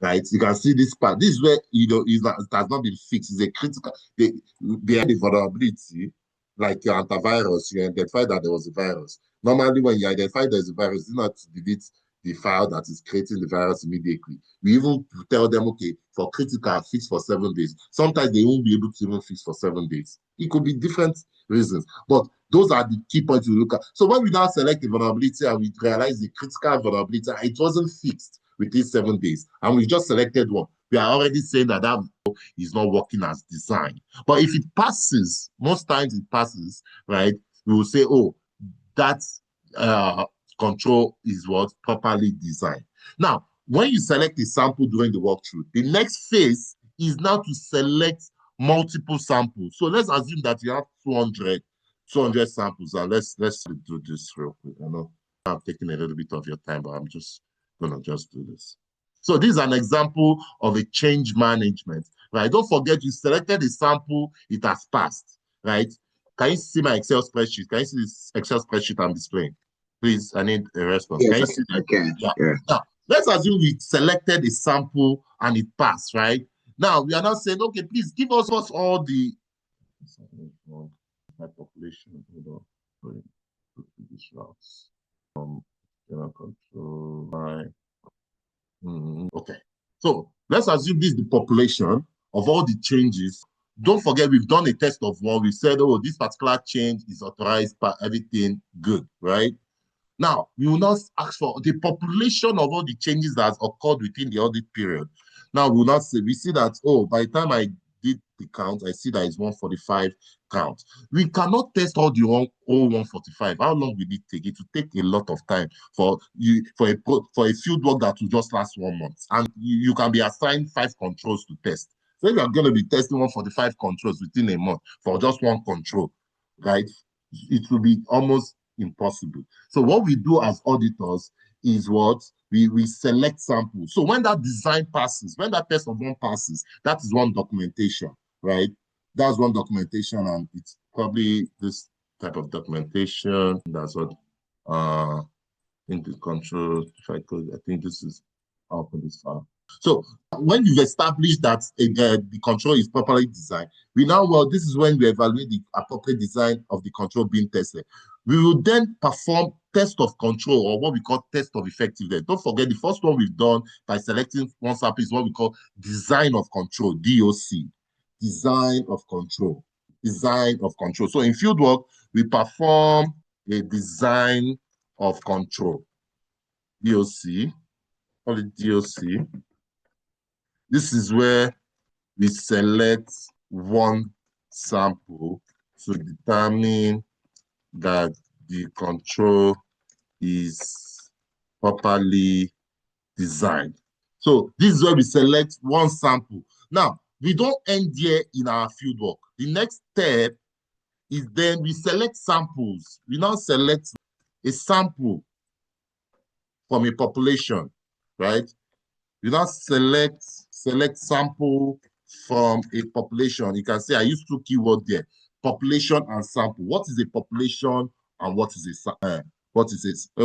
Right, you can see this part. This is where it has not been fixed. It's a critical. They had a vulnerability, like your antivirus. You identify that there was a virus. Normally, when you identify there's a virus, do not delete the file that is creating the virus immediately. We even tell them, okay, for critical, fix for 7 days. Sometimes they won't be able to even fix for 7 days. It could be different reasons, but those are the key points we look at. So when we now select the vulnerability and we realize the critical vulnerability, it wasn't fixed within 7 days, and we just selected one, we are already saying that is not working as designed. But if it passes, most times it passes, right? We will say, oh, that control is what properly designed. Now, when you select a sample during the walkthrough, the next phase is now to select multiple samples. So let's assume that you have 200 samples, and let's do this real quick. I know I'm taking a little bit of your time, but I'm just gonna just do this. So this is an example of a change management, right? Don't forget you selected a sample, it has passed, right? Can you see my Excel spreadsheet? Can you see this Excel spreadsheet I'm displaying? Please, I need a response.
Yes,
can you see
I can. Yeah.
Now, let's assume we selected a sample and it passed, right? Now, we are now saying, okay, please give us all the my population. Hold on. These routes. General control, right? Okay. So let's assume this is the population of all the changes. Don't forget, we've done a test of one. We said, oh, this particular change is authorized by everything good, right? Now, we will not ask for the population of all the changes that has occurred within the audit period. Now, we will not say, we see that, oh, by the time I did the count, I see that it's 145 count. We cannot test all 145. How long will it take? It will take a lot of time for a field work that will just last 1 month. And you can be assigned 5 controls to test. So if you're going to be testing 145 controls within a month for just one control, right? It will be almost impossible. So what we do as auditors is what we select samples. So when that design passes, when that test of one passes, that is one documentation, right? That's one documentation, and it's probably this type of documentation. That's what I think the control, if I could, I think this is I'll put this file. So when you've established that the control is properly designed, this is when we evaluate the appropriate design of the control being tested. We will then perform test of control, or what we call test of effectiveness. Don't forget, the first one we've done by selecting one sample is what we call design of control, DOC, design of control, design of control. So in fieldwork, we perform a design of control, DOC, call it DOC. This is where we select one sample to determine that the control is properly designed. So this is where we select one sample. Now, we don't end here in our fieldwork. The next step is then we select samples. We now select a sample from a population, right? We now select sample from a population. You can say I use 2 keywords there: population and sample. What is a population and what is a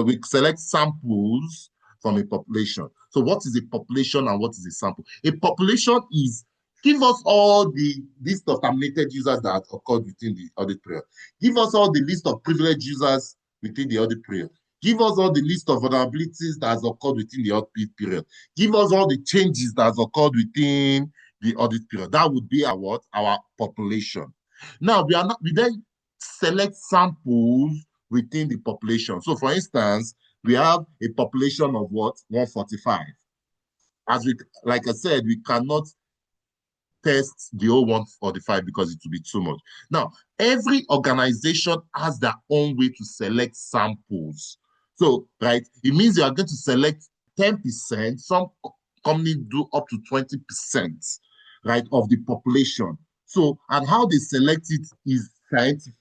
we select samples from a population. So what is a population and what is a sample? A population is, give us all the list of terminated users that occurred within the audit period. Give us all the list of privileged users within the audit period. Give us all the list of vulnerabilities that has occurred within the audit period. Give us all the changes that has occurred within the audit period. That would be our what? Our population. Now we then select samples within the population. So for instance, we have a population of what? 145. As we, like I said, we cannot test the whole 145 because it will be too much. Now, every organization has their own way to select samples. So, right, it means you are going to select 10%, some companies do up to 20%, right, of the population. So, and how they select it is scientific.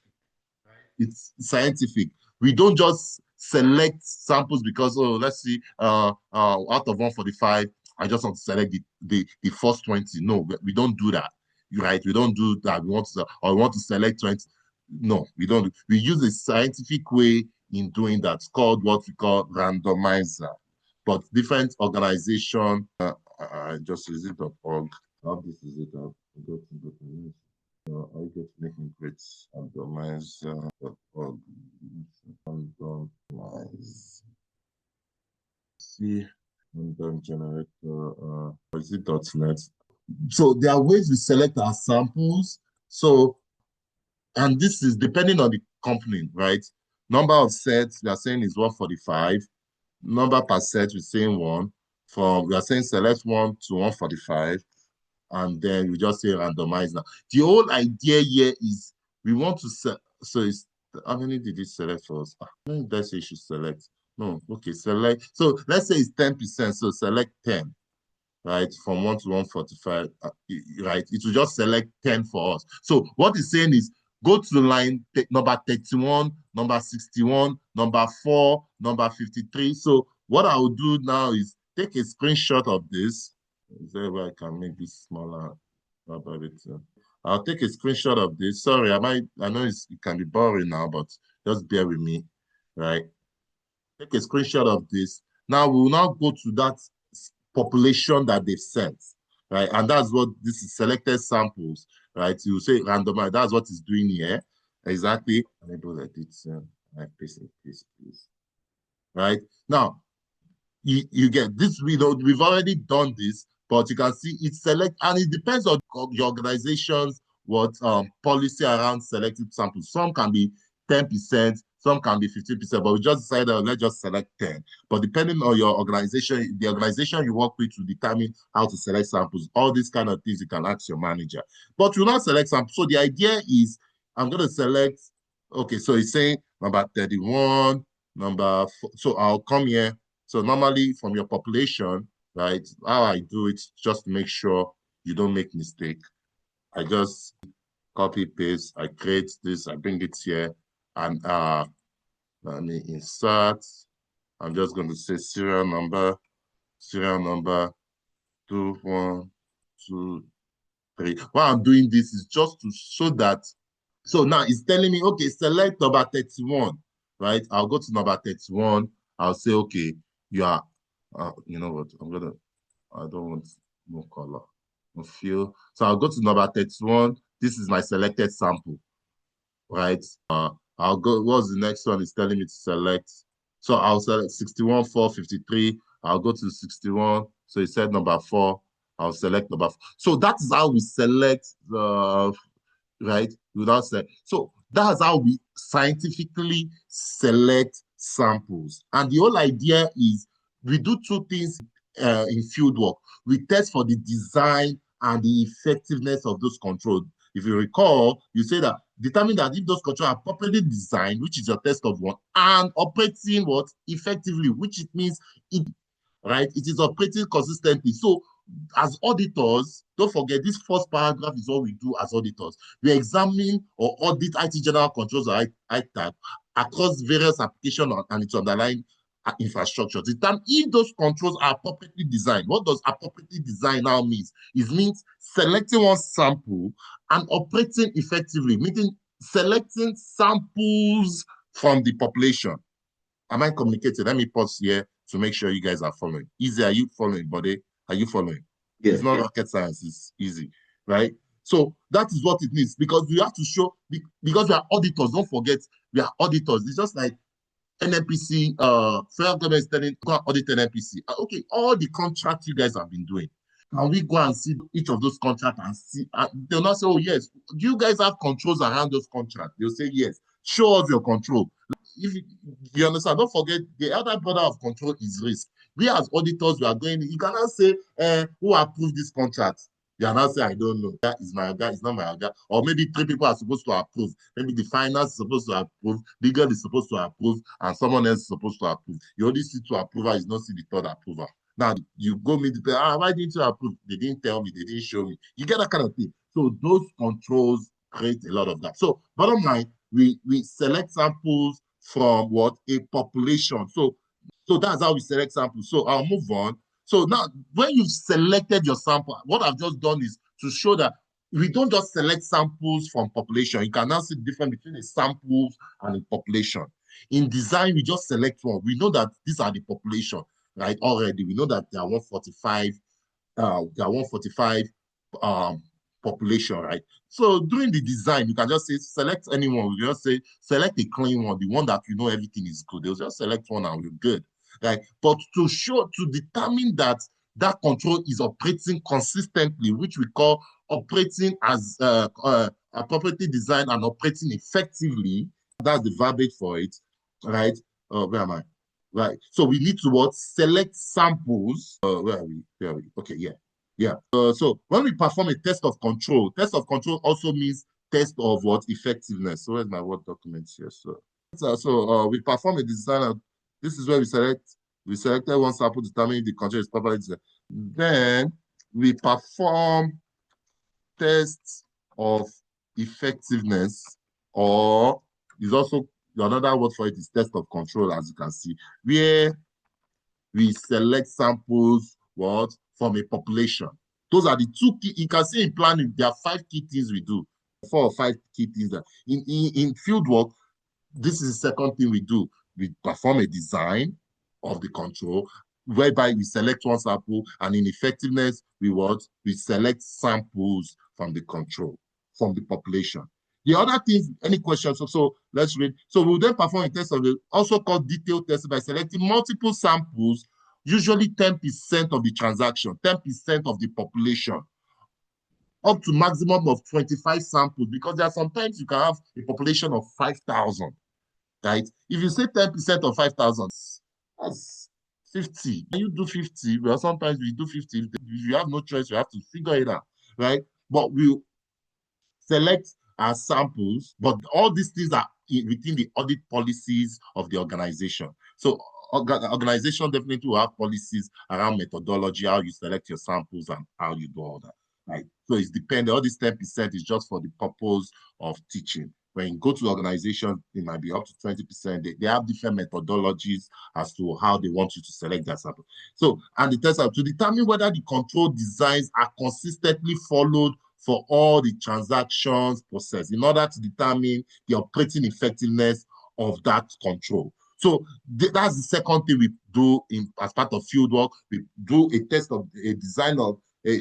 It's scientific. We don't just select samples because, oh, let's see, out of 145, I just want to select the first 20. No, we don't do that. Right? We don't do that. We want to select 20. No, we don't. We use a scientific way in doing that. It's called what we call randomizer. But different organization, I just use it.org. How this is it? I'll go to the I get making great randomizer.org. Randomize. See, random generator. Is it .net? So there are ways we select our samples. So, and this is depending on the company, right? Number of sets we are saying is 145. Number per set we're saying one. We are saying select 1 to 145. And then we just say randomize now. The whole idea here is we want to set, so it's, how many did it select for us? Let's say you should select. No, okay, select. So let's say it's 10%, so select 10, right? From 1 to 145, right? It will just select 10 for us. So what it's saying is go to line number 31, number 61, number 4, number 53. So what I will do now is take a screenshot of this. Is there where I can make this smaller? I'll take a screenshot of this. Sorry, I know it can be boring now, but just bear with me, right? Take a screenshot of this. Now we will now go to that population that they've sent, right? And that's what this is, selected samples, right? You say randomize. That's what it's doing here. Exactly. Enable edit. Paste, please. Right now, you get this. We've already done this, but you can see it select, and it depends on your organization's policy around selected samples. Some can be 10%, some can be 15%, but we just decided let's just select 10. But depending on your organization, the organization you work with to determine how to select samples, all these kind of things you can ask your manager. But you not select samples. So the idea is I'm going to select, okay, so it's saying number 31, number 4. So I'll come here. So normally from your population, right, how I do it just to make sure you don't make mistake. I just copy paste, I create this, I bring it here, and let me insert. I'm just going to say serial number 2, 1, 2, 3. Why I'm doing this is just to show that. So now it's telling me, okay, select number 31, right? I'll go to number 31. I'll say, okay, you are, you know what? I don't want no color, no feel. So I'll go to number 31. This is my selected sample, right? I'll go, what's the next one? It's telling me to select. So I'll select 61, 453. I'll go to 61. So it said number 4. I'll select number 4. So that is how we select the, right? Without say. So that's how we scientifically select samples. And the whole idea is we do two things in field work. We test for the design and the effectiveness of those controls. If you recall, you say that determine that if those controls are properly designed, which is your test of one, and operating what effectively, which it means it, right? It is operating consistently. So as auditors, don't forget this first paragraph is what we do as auditors. We examine or audit IT general controls or ITAC across various applications and its underlying infrastructure. Determine if those controls are appropriately designed. What does appropriately designed now means? It means selecting one sample and operating effectively, meaning selecting samples from the population Am I communicating? Let me pause here to make sure you guys are following. Easy, are you following, buddy? Are you following?
Yeah.
It's not rocket science, it's easy, right? So that is what it needs, because we have to show, because we are auditors, don't forget, we are auditors. It's just like NNPC, federal government is telling, go and audit NNPC. Okay, all the contracts you guys have been doing, can we go and see each of those contracts and see? They'll not say, oh, yes. Do you guys have controls around those contracts? They'll say, yes. Show us your control. If you understand, don't forget, the other brother of control is risk. We as auditors, we are going, you cannot say, who approved this contract? You are not saying, I don't know. That is my guy, it's not my guy. Or maybe 3 people are supposed to approve. Maybe the finance is supposed to approve, legal is supposed to approve, and someone else is supposed to approve. You only see 2 approvers, you don't see the 3rd approver. Now, you go meet the person, why didn't you approve? They didn't tell me, they didn't show me. You get that kind of thing. So those controls create a lot of that. So bottom line, we select samples from what? A population. So that's how we select samples. So I'll move on. So now, when you've selected your sample, what I've just done is to show that we don't just select samples from population. You can now see the difference between a samples and a population. In design, we just select one. We know that these are the population, right? Already, we know that there are 145. There are 145 population, right? So during the design, you can just say select anyone. We just say select a clean one, the one that you know everything is good. They'll just select one and we're good. Right? But to determine that that control is operating consistently, which we call operating as appropriately designed and operating effectively, that's the verbiage for it, right? Where am I? Right. So we need to what? Select samples. Where are we? Where are we? Okay, yeah. Yeah. So when we perform a test of control also means test of what? Effectiveness. So where's my Word document here? So we perform a design. This is where we selected one sample, determining the control is properly designed. Then we perform tests of effectiveness, or is also another word for it is test of control, as you can see, where we select samples from a population. Those are the 2 key. You can see in planning, there are 5 key things we do, 4 or 5 key things. That in field work, this is the second thing we do. We perform a design of the control, whereby we select one sample, and in effectiveness, we select samples from the control, from the population. The other things, any questions? So let's read. So we'll then perform a test of also called detailed testing, by selecting multiple samples, usually 10% of the transaction, 10% of the population, up to maximum of 25 samples, because there are sometimes you can have a population of 5,000, right? If you say 10% of 5,000, that's 50. Can you do 50? Well, sometimes we do 50. If you have no choice, you have to figure it out, right? But we'll select our samples, but all these things are within the audit policies of the organization. So organization definitely will have policies around methodology, how you select your samples and how you do all that, right? So it's dependent. All this 10% is just for the purpose of teaching. When you go to organization, it might be up to 20%. They have different methodologies as to how they want you to select that sample. So, and the test to determine whether the control designs are consistently followed for all the transactions processed, in order to determine the operating effectiveness of that control. So that's the second thing we do as part of field work. We do a test of design or a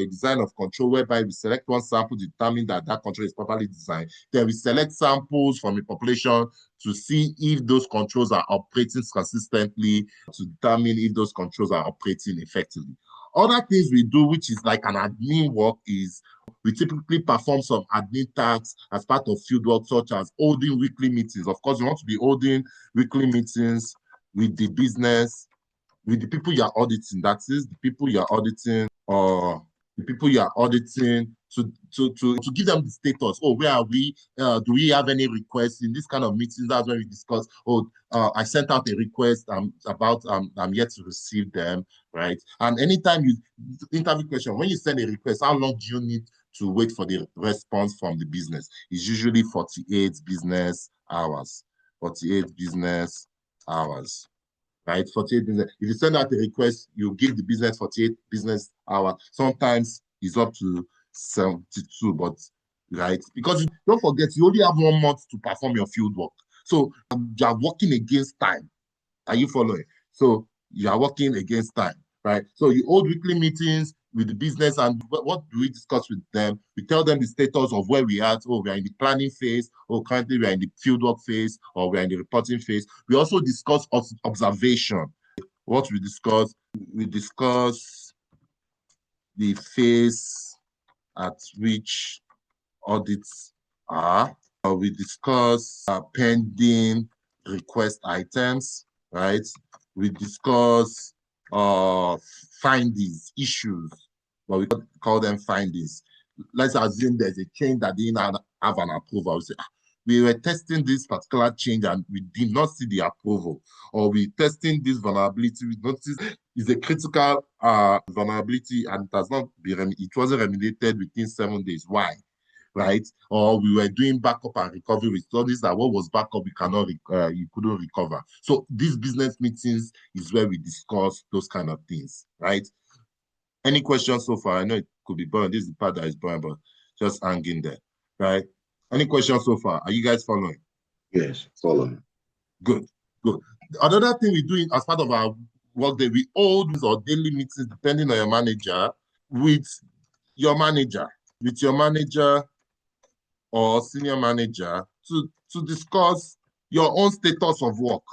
design of control, whereby we select one sample to determine that that control is properly designed. Then we select samples from a population to see if those controls are operating consistently, to determine if those controls are operating effectively. Other things we do, which is like an admin work, is we typically perform some admin tasks as part of field work, such as holding weekly meetings. Of course, you want to be holding weekly meetings with the business, with the people you are auditing. That is, the people you are auditing, or the people you are auditing, to give them the status. Oh, where are we? Do we have any requests in this kind of meetings? That's when we discuss. Oh, I sent out a request. I'm yet to receive them, right? And anytime you interview question, when you send a request, how long do you need to wait for the response from the business? It's usually 48 business hours. 48 business hours. Right? 48 business. If you send out a request, you give the business 48 business hours. Sometimes it's up to 72, but right? Because don't forget, you only have 1 month to perform your field work. So you are working against time. Are you following? So you are working against time, right? So you hold weekly meetings with the business, and what do we discuss with them? We tell them the status of where we are. Oh, we are in the planning phase. Oh, currently we are in the fieldwork phase, or we are in the reporting phase. We also discuss observation. What we discuss the phase at which audits are. We discuss pending request items, right? We discuss findings, issues, but we call them findings. Let's assume there's a change that didn't have an approval. We say, we were testing this particular change and we did not see the approval, or we testing this vulnerability, we noticed it's a critical vulnerability and it has not been, it wasn't remediated within 7 days. Why? Right? Or we were doing backup and recovery with studies that what was backup you couldn't recover. So these business meetings is where we discuss those kind of things, right? Any questions so far? I know it could be boring. This is the part that is boring, but just hang in there, right? Any questions so far? Are you guys following?
Yes, following.
Good, good. Another thing we do as part of our work day, we hold our daily meetings depending on your manager, with your manager, or senior manager to discuss your own status of work.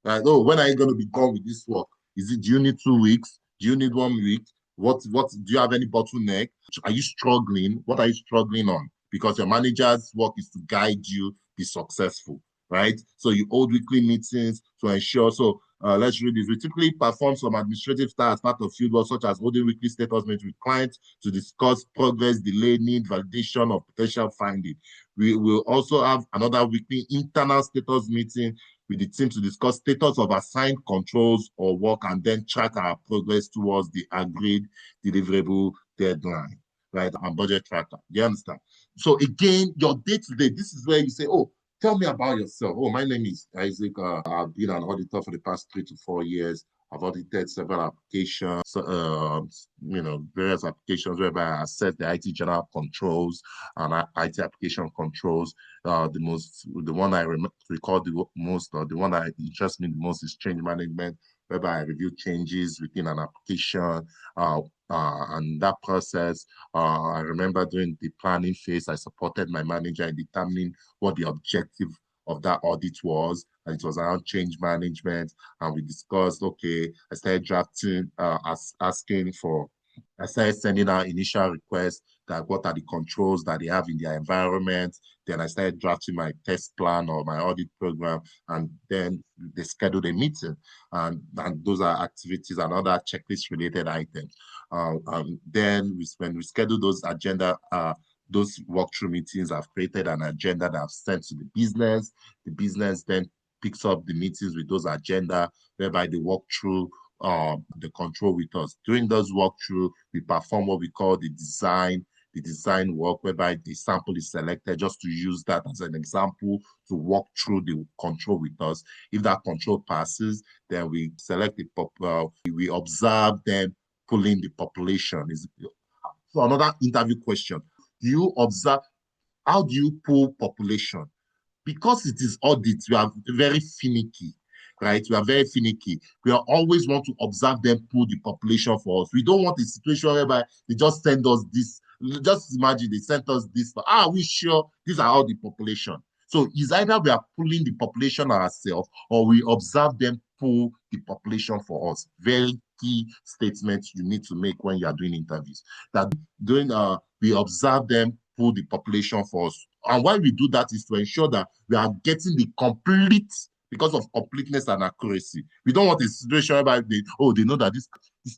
Right? Oh, when are you going to be done with this work? Do you need 2 weeks? Do you need 1 week? What do you have any bottleneck? Are you struggling? What are you struggling on? Because your manager's work is to guide you, be successful, right? So you hold weekly meetings to ensure. So let's read this. We typically perform some administrative tasks as part of fieldwork, such as holding weekly status meetings with clients to discuss progress, delay, need, validation of potential finding. We will also have another weekly internal status meeting with the team to discuss status of assigned controls or work and then track our progress towards the agreed deliverable deadline, right? And budget tracker. Do you understand? So again, your day-to-day, this is where you say, oh, tell me about yourself. Oh, my name is Isaac. I've been an auditor for the past 3 to 4 years. I've audited several applications, various applications whereby I assess the IT general controls and IT application controls. The one I recall the most, or the one that interests me the most, is change management, whereby I review changes within an application. And that process, I remember during the planning phase, I supported my manager in determining what the objective of that audit was, and it was around change management. And we discussed, okay, I started drafting, I started sending out initial requests that what are the controls that they have in their environment. Then I started drafting my test plan or my audit program, and then they scheduled a meeting. And those are activities and other checklist-related items. And then when we schedule those those walkthrough meetings, I've created an agenda that I've sent to the business. The business then picks up the meetings with those agenda, whereby they walk through the control with us. During those walkthrough, we perform what we call the design work, whereby the sample is selected, just to use that as an example to walk through the control with us. If that control passes, then we select we observe them pulling the population. So another interview question. Do you observe, how do you pull population? Because it is audit, we are very finicky, right? We are very finicky. We are always want to observe them pull the population for us. We don't want a situation whereby they just send us this. Just imagine they sent us this. Are we sure these are all the population? So it's either we are pulling the population ourselves, or we observe them pull the population for us. Very key statements you need to make when you are doing interviews. That we observe them pull the population for us. And why we do that is to ensure that we are getting the complete, because of completeness and accuracy. We don't want a situation whereby they know that this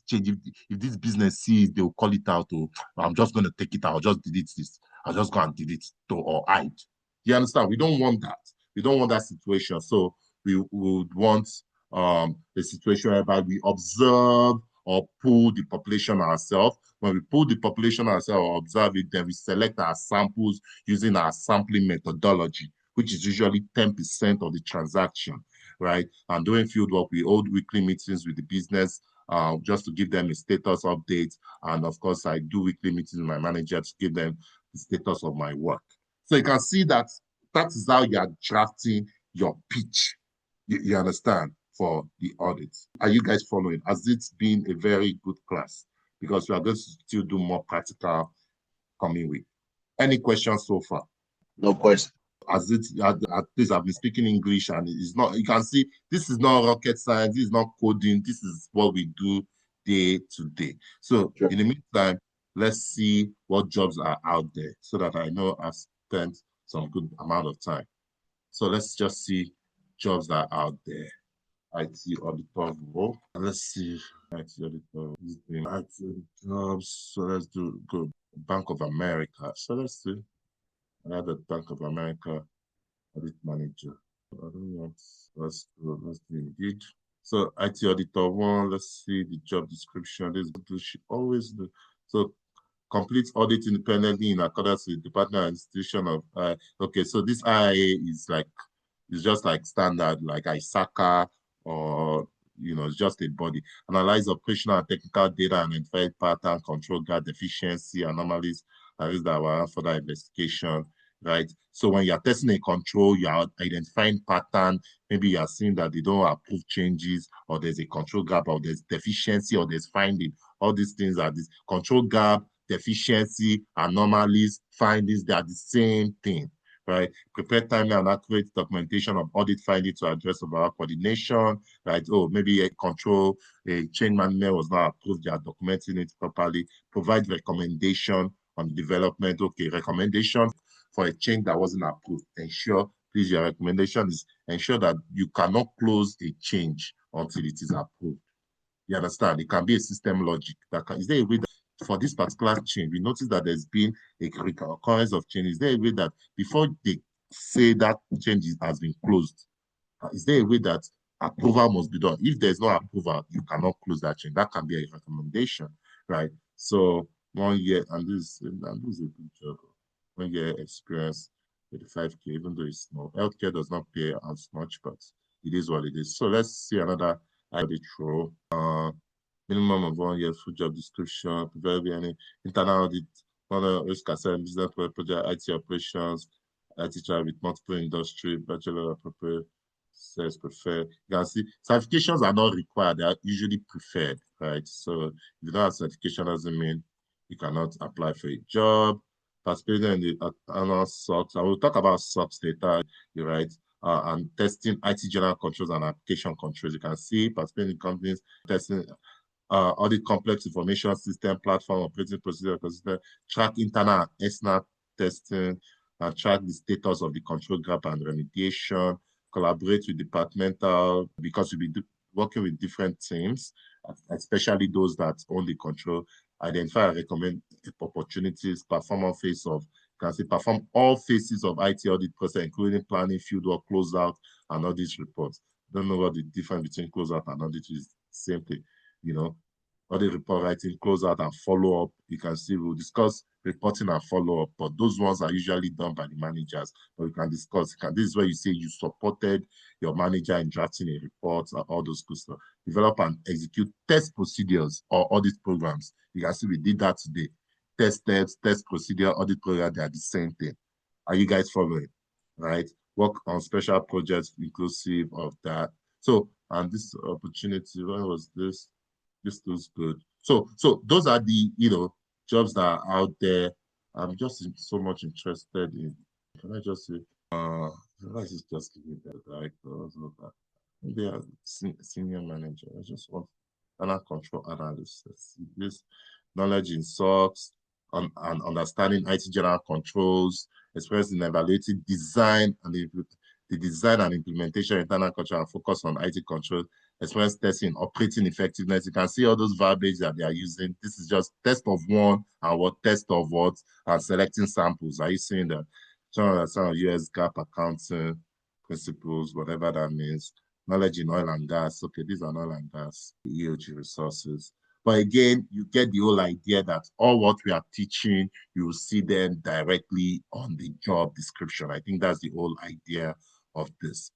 change, if this business sees, they will call it out. Oh, I'm just going to take it out. I'll just delete this. I'll just go and delete it or hide. You understand? We don't want that. We don't want that situation. So we would want a situation whereby we observe or pull the population ourselves. When we pull the population ourselves or observe it, then we select our samples using our sampling methodology, which is usually 10% of the transaction, right? And during field work, we hold weekly meetings with the business just to give them a status update. And of course, I do weekly meetings with my manager to give them the status of my work. So you can see that That is how you are drafting your pitch. You understand, for the audit. Are you guys following? Has it been a very good class? Because we are going to still do more practical coming week. Any questions so far?
No question.
As it at least I've been speaking English, and it's not, you can see this is not rocket science, this is not coding, this is what we do day to day. So
Sure.
in the meantime, let's see what jobs are out there so that I know I've spent some good amount of time. So let's just see jobs that are out there. IT auditor role. And let's see IT auditor is doing IT jobs. So let's go Bank of America. So let's see another Bank of America audit manager. I don't want, let's do Indeed. So IT auditor one, let's see the job description. This she always do. So complete audit independently in accordance with the department and institution of okay, so this IA is like, it's just like standard, like ISACA, or it's just a body. Analyze operational and technical data and identify pattern, control gap, deficiency, anomalies, that were further investigation, right? So when you're testing a control, you're identifying pattern, maybe you're seeing that they don't approve changes, or there's a control gap, or there's deficiency, or there's finding. All these things are this control gap, deficiency, anomalies, findings, they are the same thing, right? Prepare timely and accurate documentation of audit findings to address overall coordination, right? Oh, maybe a control, a change management was not approved, they are documenting it properly. Provide recommendation on development. Okay, recommendation for a change that wasn't approved. Ensure, please, your recommendation is ensure that you cannot close a change until it is approved. You understand? It can be a system logic. Is there a way that for this particular change, we notice that there's been a occurrence of change? Is there a way that before they say that change has been closed, is there a way that approval must be done? If there's no approval, you cannot close that change. That can be a recommendation, right? So 1 year, and this is a good job. 1 year experience, 35K, even though it's small. Healthcare does not pay as much, but it is what it is. So let's see another audit role. Minimum of 1 year full job description, preferably any internal audit, risk assessment, business project, IT operations, IT child with multiple industry, bachelor appropriate, says preferred. You can see certifications are not required, they are usually preferred, right? So if you don't have certification, doesn't mean you cannot apply for a job. Participating in the annual SOX, I will talk about SOX later, right? And testing IT general controls and application controls. You can see participating in companies testing audit complex information system, platform, operating procedure, track internal and external testing, and track the status of the control gap and remediation, collaborate with departmental, because you'll be working with different teams, especially those that own the control, identify and recommend opportunities, perform all phases of IT audit process, including planning, fieldwork, closeout, and audit reports. Don't know what the difference between closeout and audit is. Same thing, audit report writing, closeout, and follow-up. You can see we'll discuss reporting and follow-up, but those ones are usually done by the managers. But we can discuss. This is where you say you supported your manager in drafting a report and all those good stuff. Develop and execute test procedures or audit programs. You can see we did that today. Test steps, test procedure, audit program, they are the same thing. Are you guys following? Right? Work on special projects inclusive of that. So, and this opportunity, when was this? This looks good. So those are the jobs that are out there. I'm just so much interested in. Can I just say, let's just give me the director. They are senior manager. I just want an control analyst. This knowledge in SOX and understanding IT general controls, experience in evaluating design and the design and implementation of internal control, and focus on IT control, experience testing, operating effectiveness. You can see all those verbiage that they are using. This is just test of one and what test of what, and selecting samples. Are you seeing that? Some of US GAAP accounting principles, whatever that means. Knowledge in oil and gas. Okay, these are oil and gas, EOG resources. But again, you get the whole idea that all what we are teaching, you will see them directly on the job description. I think that's the whole idea of this.